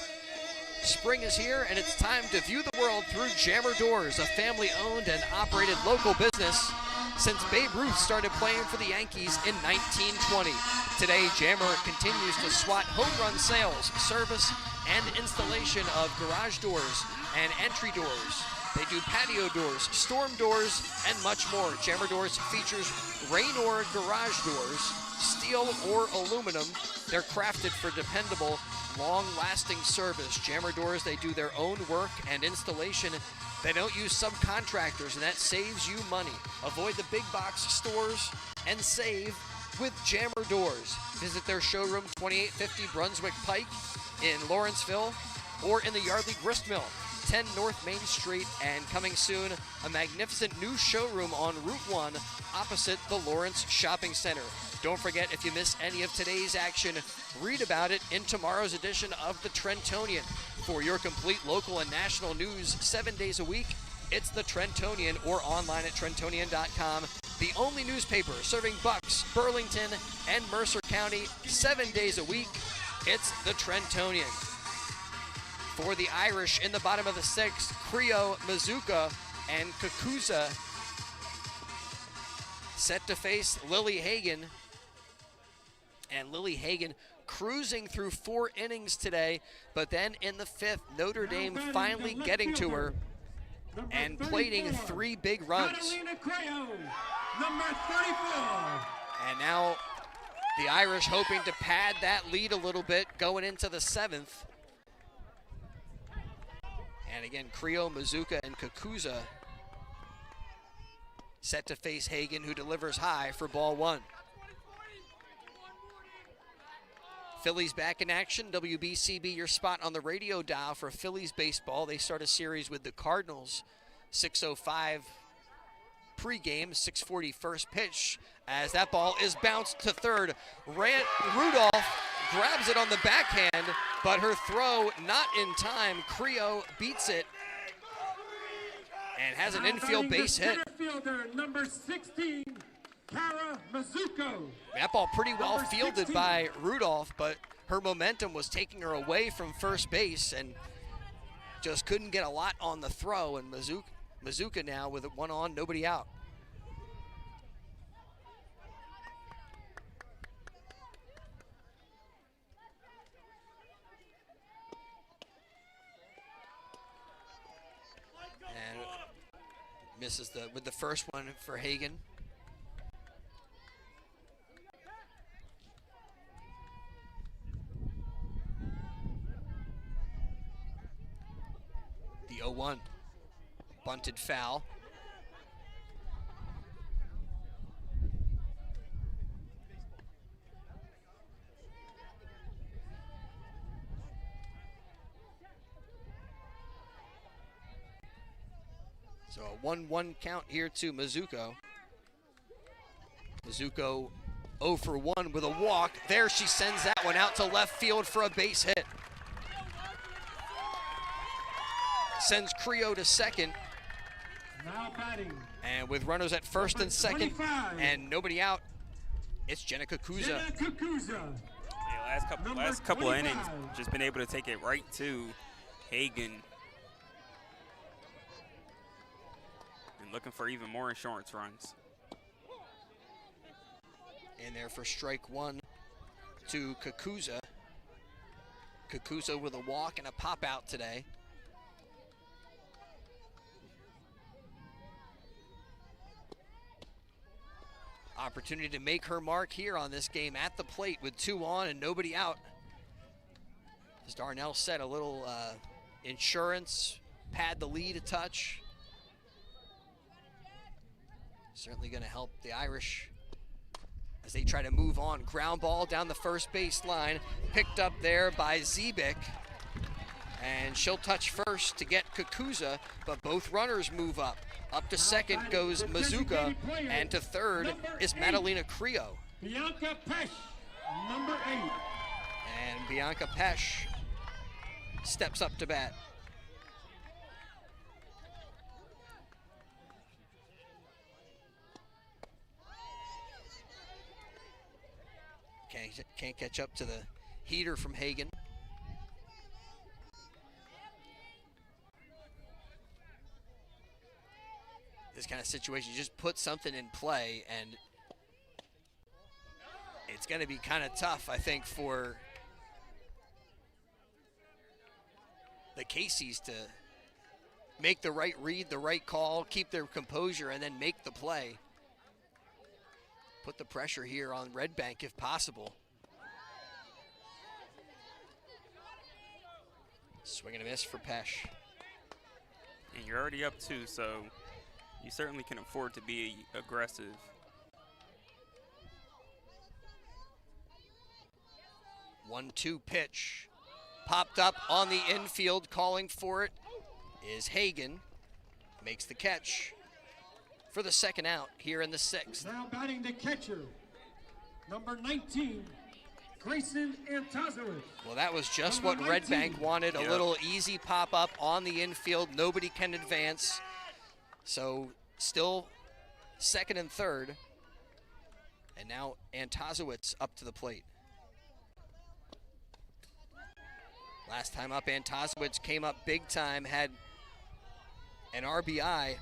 Spring is here, and it's time to view the world through Jammer Doors, a family-owned and operated local business since Babe Ruth started playing for the Yankees in 1920. Today, Jammer continues to swat home run sales, service, and installation of garage doors and entry doors. They do patio doors, storm doors, and much more. Jammer Doors features Raynor garage doors, steel or aluminum. They're crafted for dependable, long-lasting service. Jammer Doors, they do their own work and installation. They don't use subcontractors, and that saves you money. Avoid the big box stores and save with Jammer Doors. Visit their showroom, 2850 Brunswick Pike in Lawrenceville, or in the Yardley Grist Mill, 10 North Main Street, and coming soon, a magnificent new showroom on Route 1 opposite the Lawrence Shopping Center. Don't forget, if you miss any of today's action, read about it in tomorrow's edition of the Trentonian. For your complete local and national news 7 days a week, it's the Trentonian or online at Trentonian.com. The only newspaper serving Bucks, Burlington, and Mercer County 7 days a week, it's the Trentonian. For the Irish in the bottom of the 6th, Creo, Mizuka, and Kakuza set to face Lily Hagen. And Lily Hagen cruising through 4 innings today, but then in the 5th, Notre Dame finally getting to her and plating 3 big runs. Number 34. And now the Irish hoping to pad that lead a little bit going into the 7th. And again, Creo, Mizuka, and Kakuza set to face Hagen, who delivers high for ball 1. Phillies back in action. WBCB, your spot on the radio dial for Phillies baseball. They start a series with the Cardinals. 6:05 pregame. 6:40 first pitch as that ball is bounced to third. Rudolph grabs it on the backhand, but her throw not in time. Creo beats it and has an infield base hit. Fielder, number 16, Kara Mizuko. That ball pretty well fielded by Rudolph, but her momentum was taking her away from first base and just couldn't get a lot on the throw. And Mizuka now with one on, nobody out. And misses with the first one for Hagen. The 0-1 bunted foul. So a 1-1 count here to Mizuko. Mizuko 0 for 1 with a walk. There she sends that one out to left field for a base hit. Sends Creo to second. Now batting. And with runners at first Number and second 25. and nobody out, it's Jenica Kuza. Jenna Kukuza. Yeah, last couple of innings, just been able to take it right to Hagen. And looking for even more insurance runs. In there for strike one to Kukuza. Kukuza with a walk and a pop out today. Opportunity to make her mark here on this game at the plate with 2 on and nobody out. As Darnell said, a little insurance, pad the lead a touch. Certainly going to help the Irish as they try to move on. Ground ball down the first base line, picked up there by Zebik. And she'll touch first to get Kukuza, but both runners move up. Up to second goes Mizuka, and to third is Madalena Creo. Bianca Pesh, number 8. And Bianca Pesh steps up to bat. Can't catch up to the heater from Hagen. This kind of situation, you just put something in play and it's going to be kind of tough, I think, for the Caseys to make the right read, the right call, keep their composure, and then make the play. Put the pressure here on Red Bank if possible. Swing and a miss for Pesh. And you're already up 2, so you certainly can afford to be aggressive. One-two pitch. Popped up on the infield, calling for it is Hagen. Makes the catch for the second out here in the 6th. Now batting the catcher, number 19, Grayson Antazowicz. Well, that was just Number what Red 19. Bank wanted, a Yep. little easy pop-up on the infield. Nobody can advance. So still second and third. And now Antazowicz up to the plate. Last time up, Antazowicz came up big time, had an RBI.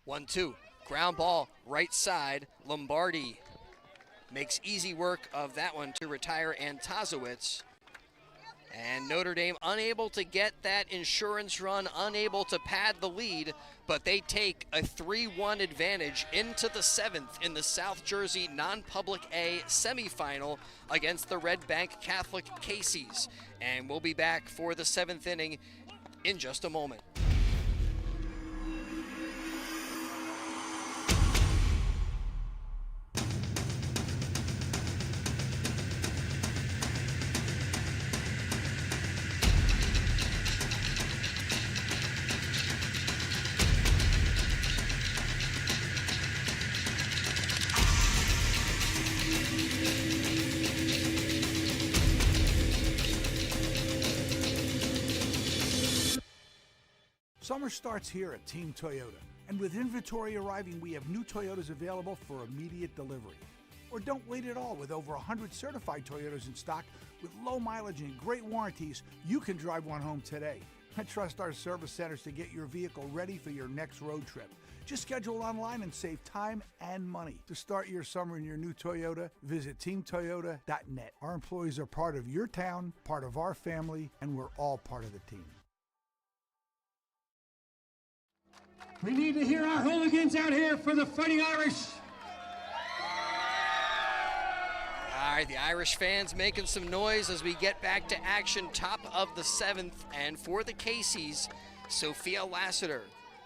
One-two, ground ball, right side. Lombardi makes easy work of that one to retire Antazowicz. And Notre Dame unable to get that insurance run, unable to pad the lead, but they take a 3-1 advantage into the 7th in the South Jersey non-public A semifinal against the Red Bank Catholic Caseys. And we'll be back for the 7th inning in just a moment. Summer starts here at Team Toyota, and with inventory arriving, we have new Toyotas available for immediate delivery. Or don't wait at all. With over 100 certified Toyotas in stock with low mileage and great warranties, you can drive one home today. I trust our service centers to get your vehicle ready for your next road trip. Just schedule online and save time and money. To start your summer in your new Toyota, visit teamtoyota.net. Our employees are part of your town, part of our family, and we're all part of the team. We need to hear our hooligans out here for the Fighting Irish. All right, the Irish fans making some noise as we get back to action. Top of the 7th, and for the Caseys, Sophia Lassiter,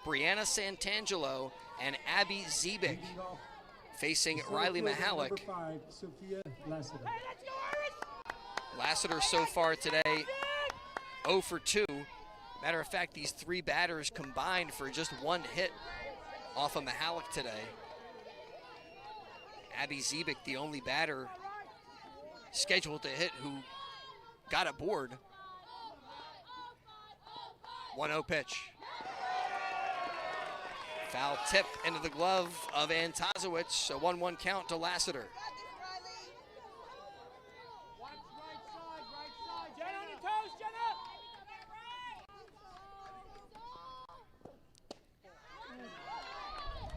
Brianna Santangelo, and Abby Zebik facing Riley Mahalik. Number 5, Sophia Lassiter. Lassiter so far today, 0 for 2. Matter of fact, these 3 batters combined for just 1 hit off of Mahalik today. Abby Zebik, the only batter scheduled to hit who got aboard. 1-0 pitch. Foul tip into the glove of Antazowicz. A 1-1 count to Lassiter.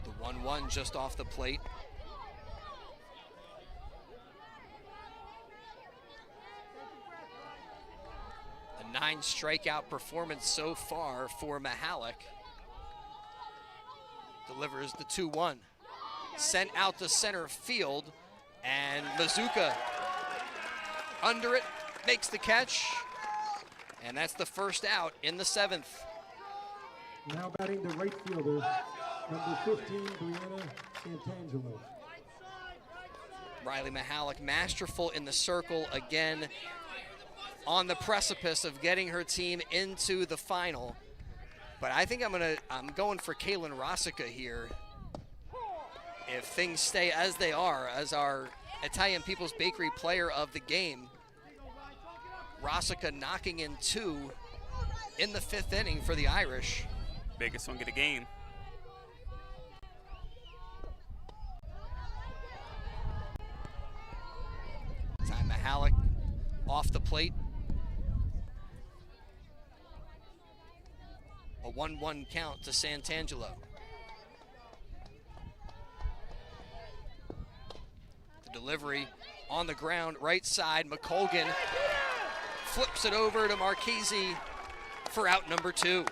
The 1-1 just off the plate. A 9 strikeout performance so far for Mahalik. Delivers the 2-1. Sent out to center field, and Mazuka under it, makes the catch, and that's the first out in the 7th. Now batting the right fielder, number 15, Brianna Santangelo. Riley Mahalik masterful in the circle again, on the precipice of getting her team into the final. But I think I'm going for Kaylin Rosica here. If things stay as they are, as our Italian People's Bakery player of the game. Rosica knocking in 2 in the 5th inning for the Irish. Biggest swing of the game. Time Mahalik off the plate. A 1-1 count to Santangelo. The delivery on the ground, right side. McColgan flips it over to Marchese for out number 2.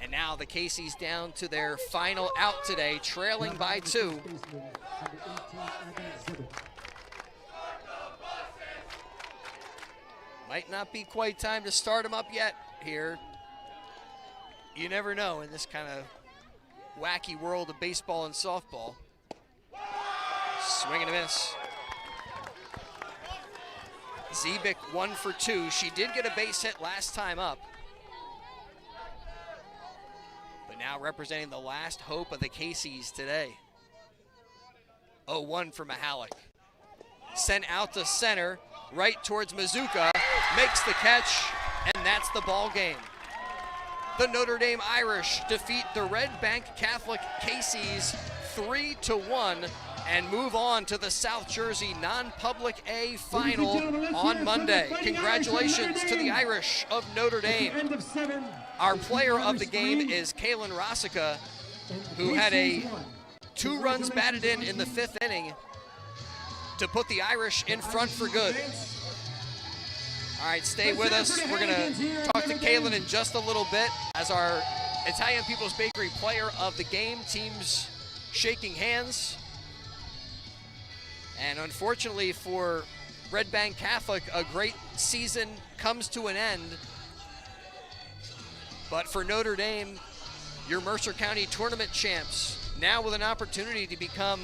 And now the Caseys down to their final out today, trailing by 2. Might not be quite time to start him up yet here. You never know in this kind of wacky world of baseball and softball. Swing and a miss. Zebik 1 for 2. She did get a base hit last time up. But now representing the last hope of the Caseys today. 0-1 for Mahalik. Sent out to center, right towards Mazuka, makes the catch, and that's the ball game. The Notre Dame Irish defeat the Red Bank Catholic Caseys 3-1 and move on to the South Jersey non-public A final on Monday. Congratulations to the Irish of Notre Dame. Our player of the game is Kaylin Rosica, who had 2 runs batted in the 5th inning to put the Irish in front for good. All right, stay with us. We're going to talk to Kaylin in just a little bit as our Italian People's Bakery player of the game. Teams shaking hands. And unfortunately for Red Bank Catholic, a great season comes to an end. But for Notre Dame, your Mercer County tournament champs, now with an opportunity to become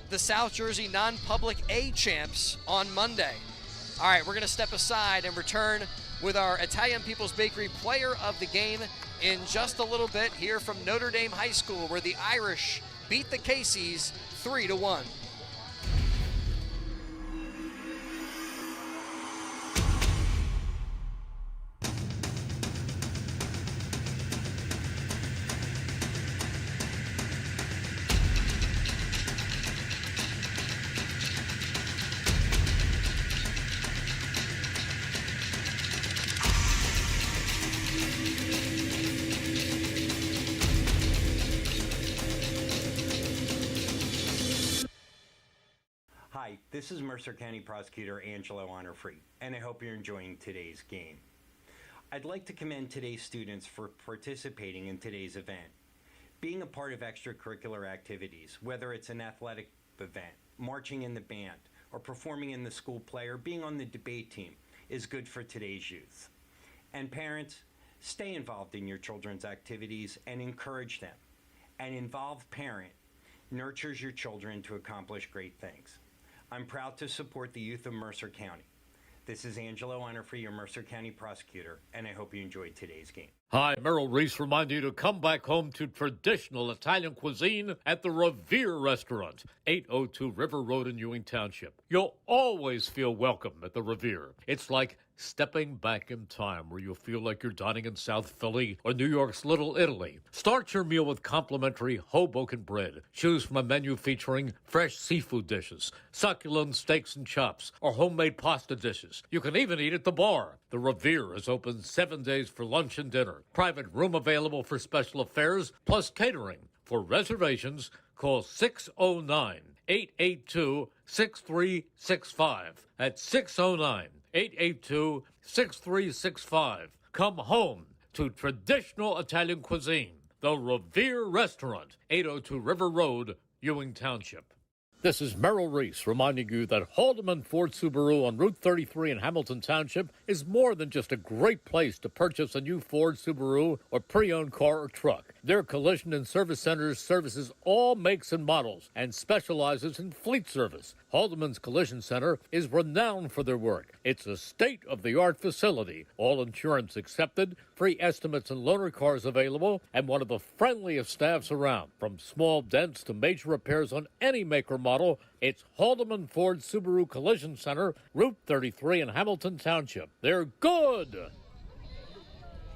the South Jersey non-public A champs on Monday. All right, we're going to step aside and return with our Italian People's Bakery player of the game in just a little bit here from Notre Dame High School, where the Irish beat the Caseys 3-1. Hi, this is Mercer County Prosecutor Angelo Honorfree, and I hope you're enjoying today's game. I'd like to commend today's students for participating in today's event. Being a part of extracurricular activities, whether it's an athletic event, marching in the band, or performing in the school play, or being on the debate team, is good for today's youth. And parents, stay involved in your children's activities and encourage them. An involved parent nurtures your children to accomplish great things. I'm proud to support the youth of Mercer County. This is Angelo Honorfree, your Mercer County Prosecutor, and I hope you enjoyed today's game. Hi, Merrill Reese reminding you to come back home to traditional Italian cuisine at the Revere Restaurant, 802 River Road in Ewing Township. You'll always feel welcome at the Revere. It's like stepping back in time where you'll feel like you're dining in South Philly or New York's Little Italy. Start your meal with complimentary Hoboken bread. Choose from a menu featuring fresh seafood dishes, succulent steaks and chops, or homemade pasta dishes. You can even eat at the bar. The Revere is open 7 days for lunch and dinner. Private room available for special affairs, plus catering. For reservations, call 609-882-6365. That's 609-882-6365. Come home to traditional Italian cuisine. The Revere Restaurant, 802 River Road, Ewing Township. This is Merrill Reese reminding you that Haldeman Ford Subaru on Route 33 in Hamilton Township is more than just a great place to purchase a new Ford Subaru or pre-owned car or truck. Their collision and service centers services all makes and models and specializes in fleet service. Haldeman's Collision Center is renowned for their work. It's a state-of-the-art facility, all insurance accepted, free estimates and loaner cars available, and one of the friendliest staffs around. From small dents to major repairs on any make or model, it's Haldeman Ford Subaru Collision Center, Route 33 in Hamilton Township. They're good!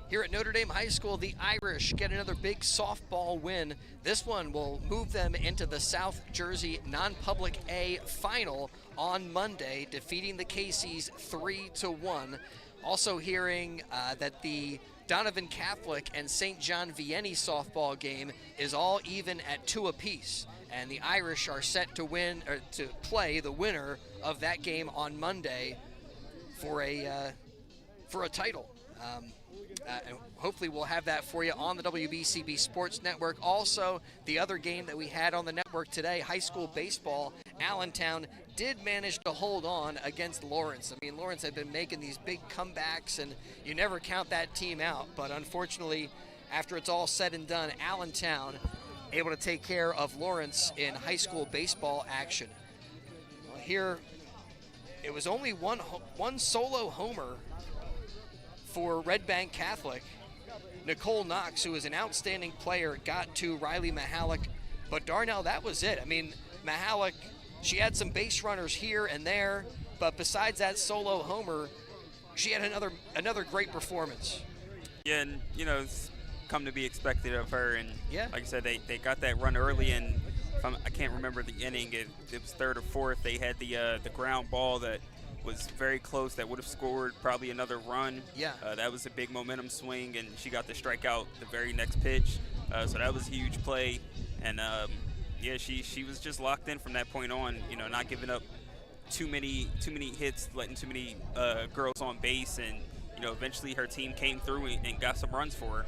Here at Notre Dame High School, the Irish get another big softball win. This one will move them into the South Jersey Non-Public A final on Monday, defeating the Casey's 3-1. Also hearing that the Donovan Catholic and St. John Vianney softball game is all even at 2 apiece. And the Irish are set to win, or to play the winner of that game on Monday for a title. And hopefully we'll have that for you on the WBCB Sports Network. Also, the other game that we had on the network today, high school baseball, Allentown did manage to hold on against Lawrence. I mean, Lawrence had been making these big comebacks, and you never count that team out. But unfortunately, after it's all said and done, Allentown able to take care of Lawrence in high school baseball action. Well, here, it was only one solo homer for Red Bank Catholic. Nicole Knox, who is an outstanding player, got to Riley Mahalik, but Darnell, that was it. I mean, Mahalik, she had some base runners here and there, but besides that solo homer, she had another great performance. Yeah, and it's come to be expected of her. And yeah, like I said, they got that run early, and I can't remember the inning. It was third or fourth. They had the ground ball that was very close, that would have scored probably another run. Yeah. That was a big momentum swing, and she got the strikeout the very next pitch. So that was a huge play. And yeah, she was just locked in from that point on, not giving up too many hits, letting too many girls on base, and eventually her team came through and got some runs for her.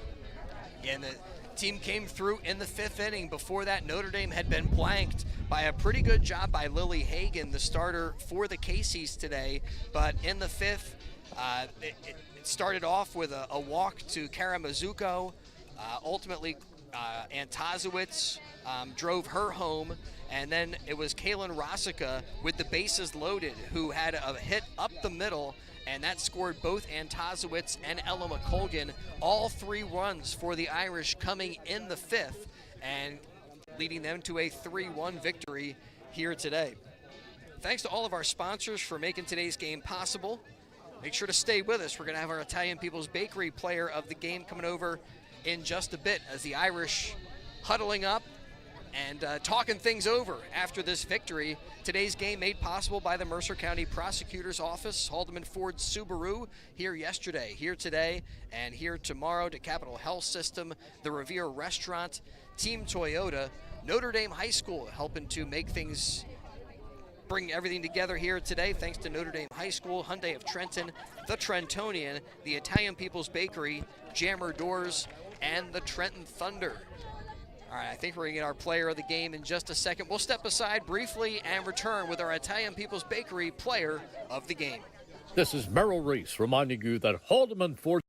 Yeah, and the team came through in the 5th inning. Before that, Notre Dame had been blanked by a pretty good job by Lily Hagan, the starter for the Casey's today. But in the 5th, it started off with a walk to Kara Mizuko. Ultimately, Antazowitz drove her home, and then it was Kaylin Rossica with the bases loaded who had a hit up the middle, and that scored both Antazowitz and Ella McColgan, all 3 runs for the Irish coming in the 5th, and leading them to a 3-1 victory here today. Thanks to all of our sponsors for making today's game possible. Make sure to stay with us. We're going to have our Italian People's Bakery player of the game coming over in just a bit, as the Irish huddling up and talking things over after this victory. Today's game made possible by the Mercer County Prosecutor's Office, Haldeman Ford Subaru, here yesterday, here today, and here tomorrow to Capital Health System, the Revere Restaurant, Team Toyota, Notre Dame High School helping to make things bring everything together here today thanks to Notre Dame High School, Hyundai of Trenton, the Trentonian, the Italian People's Bakery, Jammer Doors, and the Trenton Thunder. All right, I think we're going to get our player of the game in just a second. We'll step aside briefly and return with our Italian People's Bakery player of the game. This is Merrill Reese reminding you that Haldeman Ford.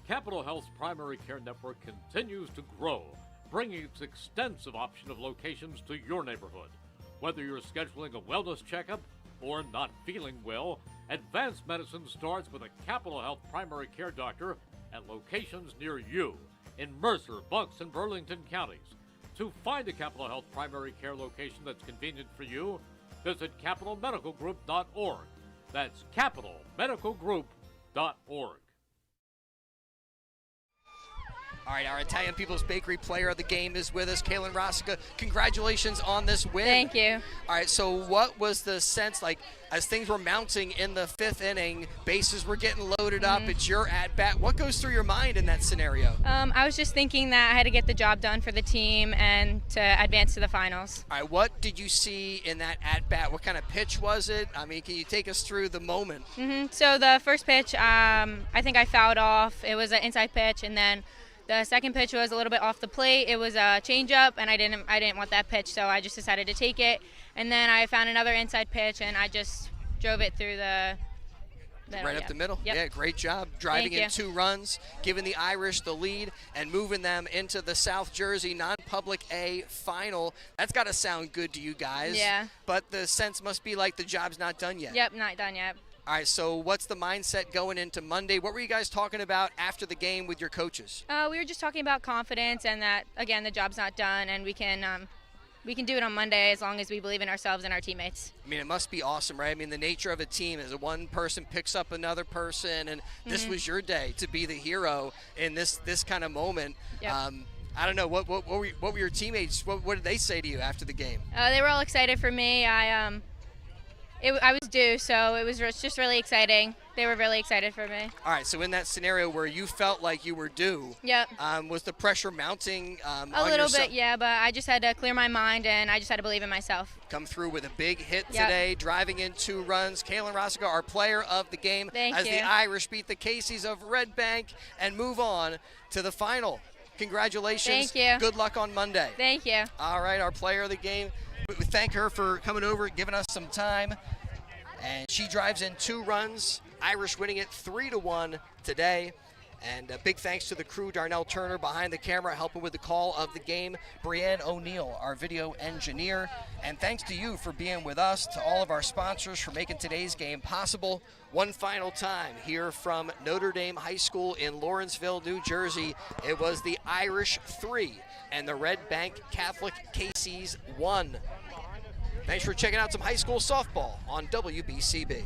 Capital Health's primary care network continues to grow, bringing its extensive option of locations to your neighborhood. Whether you're scheduling a wellness checkup or not feeling well, advanced medicine starts with a Capital Health primary care doctor at locations near you in Mercer, Bucks, and Burlington counties. To find a Capital Health primary care location that's convenient for you, visit capitalmedicalgroup.org. That's capitalmedicalgroup.org. All right, our Italian People's Bakery player of the game is with us, Kaylin Rossica. Congratulations on this win. Thank you. All right, so what was the sense like as things were mounting in the 5th inning, bases were getting loaded up, it's your at-bat. What goes through your mind in that scenario? I was just thinking that I had to get the job done for the team and to advance to the finals. All right, what did you see in that at-bat? What kind of pitch was it? I mean, can you take us through the moment? So the first pitch, I think I fouled off. It was an inside pitch, and then the second pitch was a little bit off the plate. It was a changeup, and I didn't want that pitch, so I just decided to take it. And then I found another inside pitch, and I just drove it through the middle. Right up the middle? Yep. Yeah, great job. Driving in Thank you. 2 runs, giving the Irish the lead, and moving them into the South Jersey non-public A final. That's got to sound good to you guys. Yeah. But the sense must be like the job's not done yet. Yep, not done yet. All right, so what's the mindset going into Monday? What were you guys talking about after the game with your coaches? We were just talking about confidence and that, again, the job's not done, and we can do it on Monday as long as we believe in ourselves and our teammates. I mean, it must be awesome, right? I mean, the nature of a team is that one person picks up another person, and this was your day to be the hero in this kind of moment. Yep. I don't know, what were your teammates, what did they say to you after the game? They were all excited for me. I was due, so it was just really exciting. They were really excited for me. All right, so in that scenario where you felt like you were due, Yep. Was the pressure mounting on A little yourself? bit, yeah, but I just had to clear my mind, and I just had to believe in myself. Come through with a big hit Yep. today, driving in 2 runs. Kaylin Rossica, our player of the game, Thank as you. the Irish beat the Caseys of Red Bank and move on to the final. Congratulations. Thank you. Good luck on Monday. Thank you. All right, our player of the game. We thank her for coming over and giving us some time. And she drives in 2 runs. Irish winning it 3-1 today. And a big thanks to the crew, Darnell Turner behind the camera, helping with the call of the game, Brianne O'Neill, our video engineer. And thanks to you for being with us, to all of our sponsors for making today's game possible. One final time here from Notre Dame High School in Lawrenceville, New Jersey. It was the Irish 3 and the Red Bank Catholic Caseys 1. Thanks for checking out some high school softball on WBCB.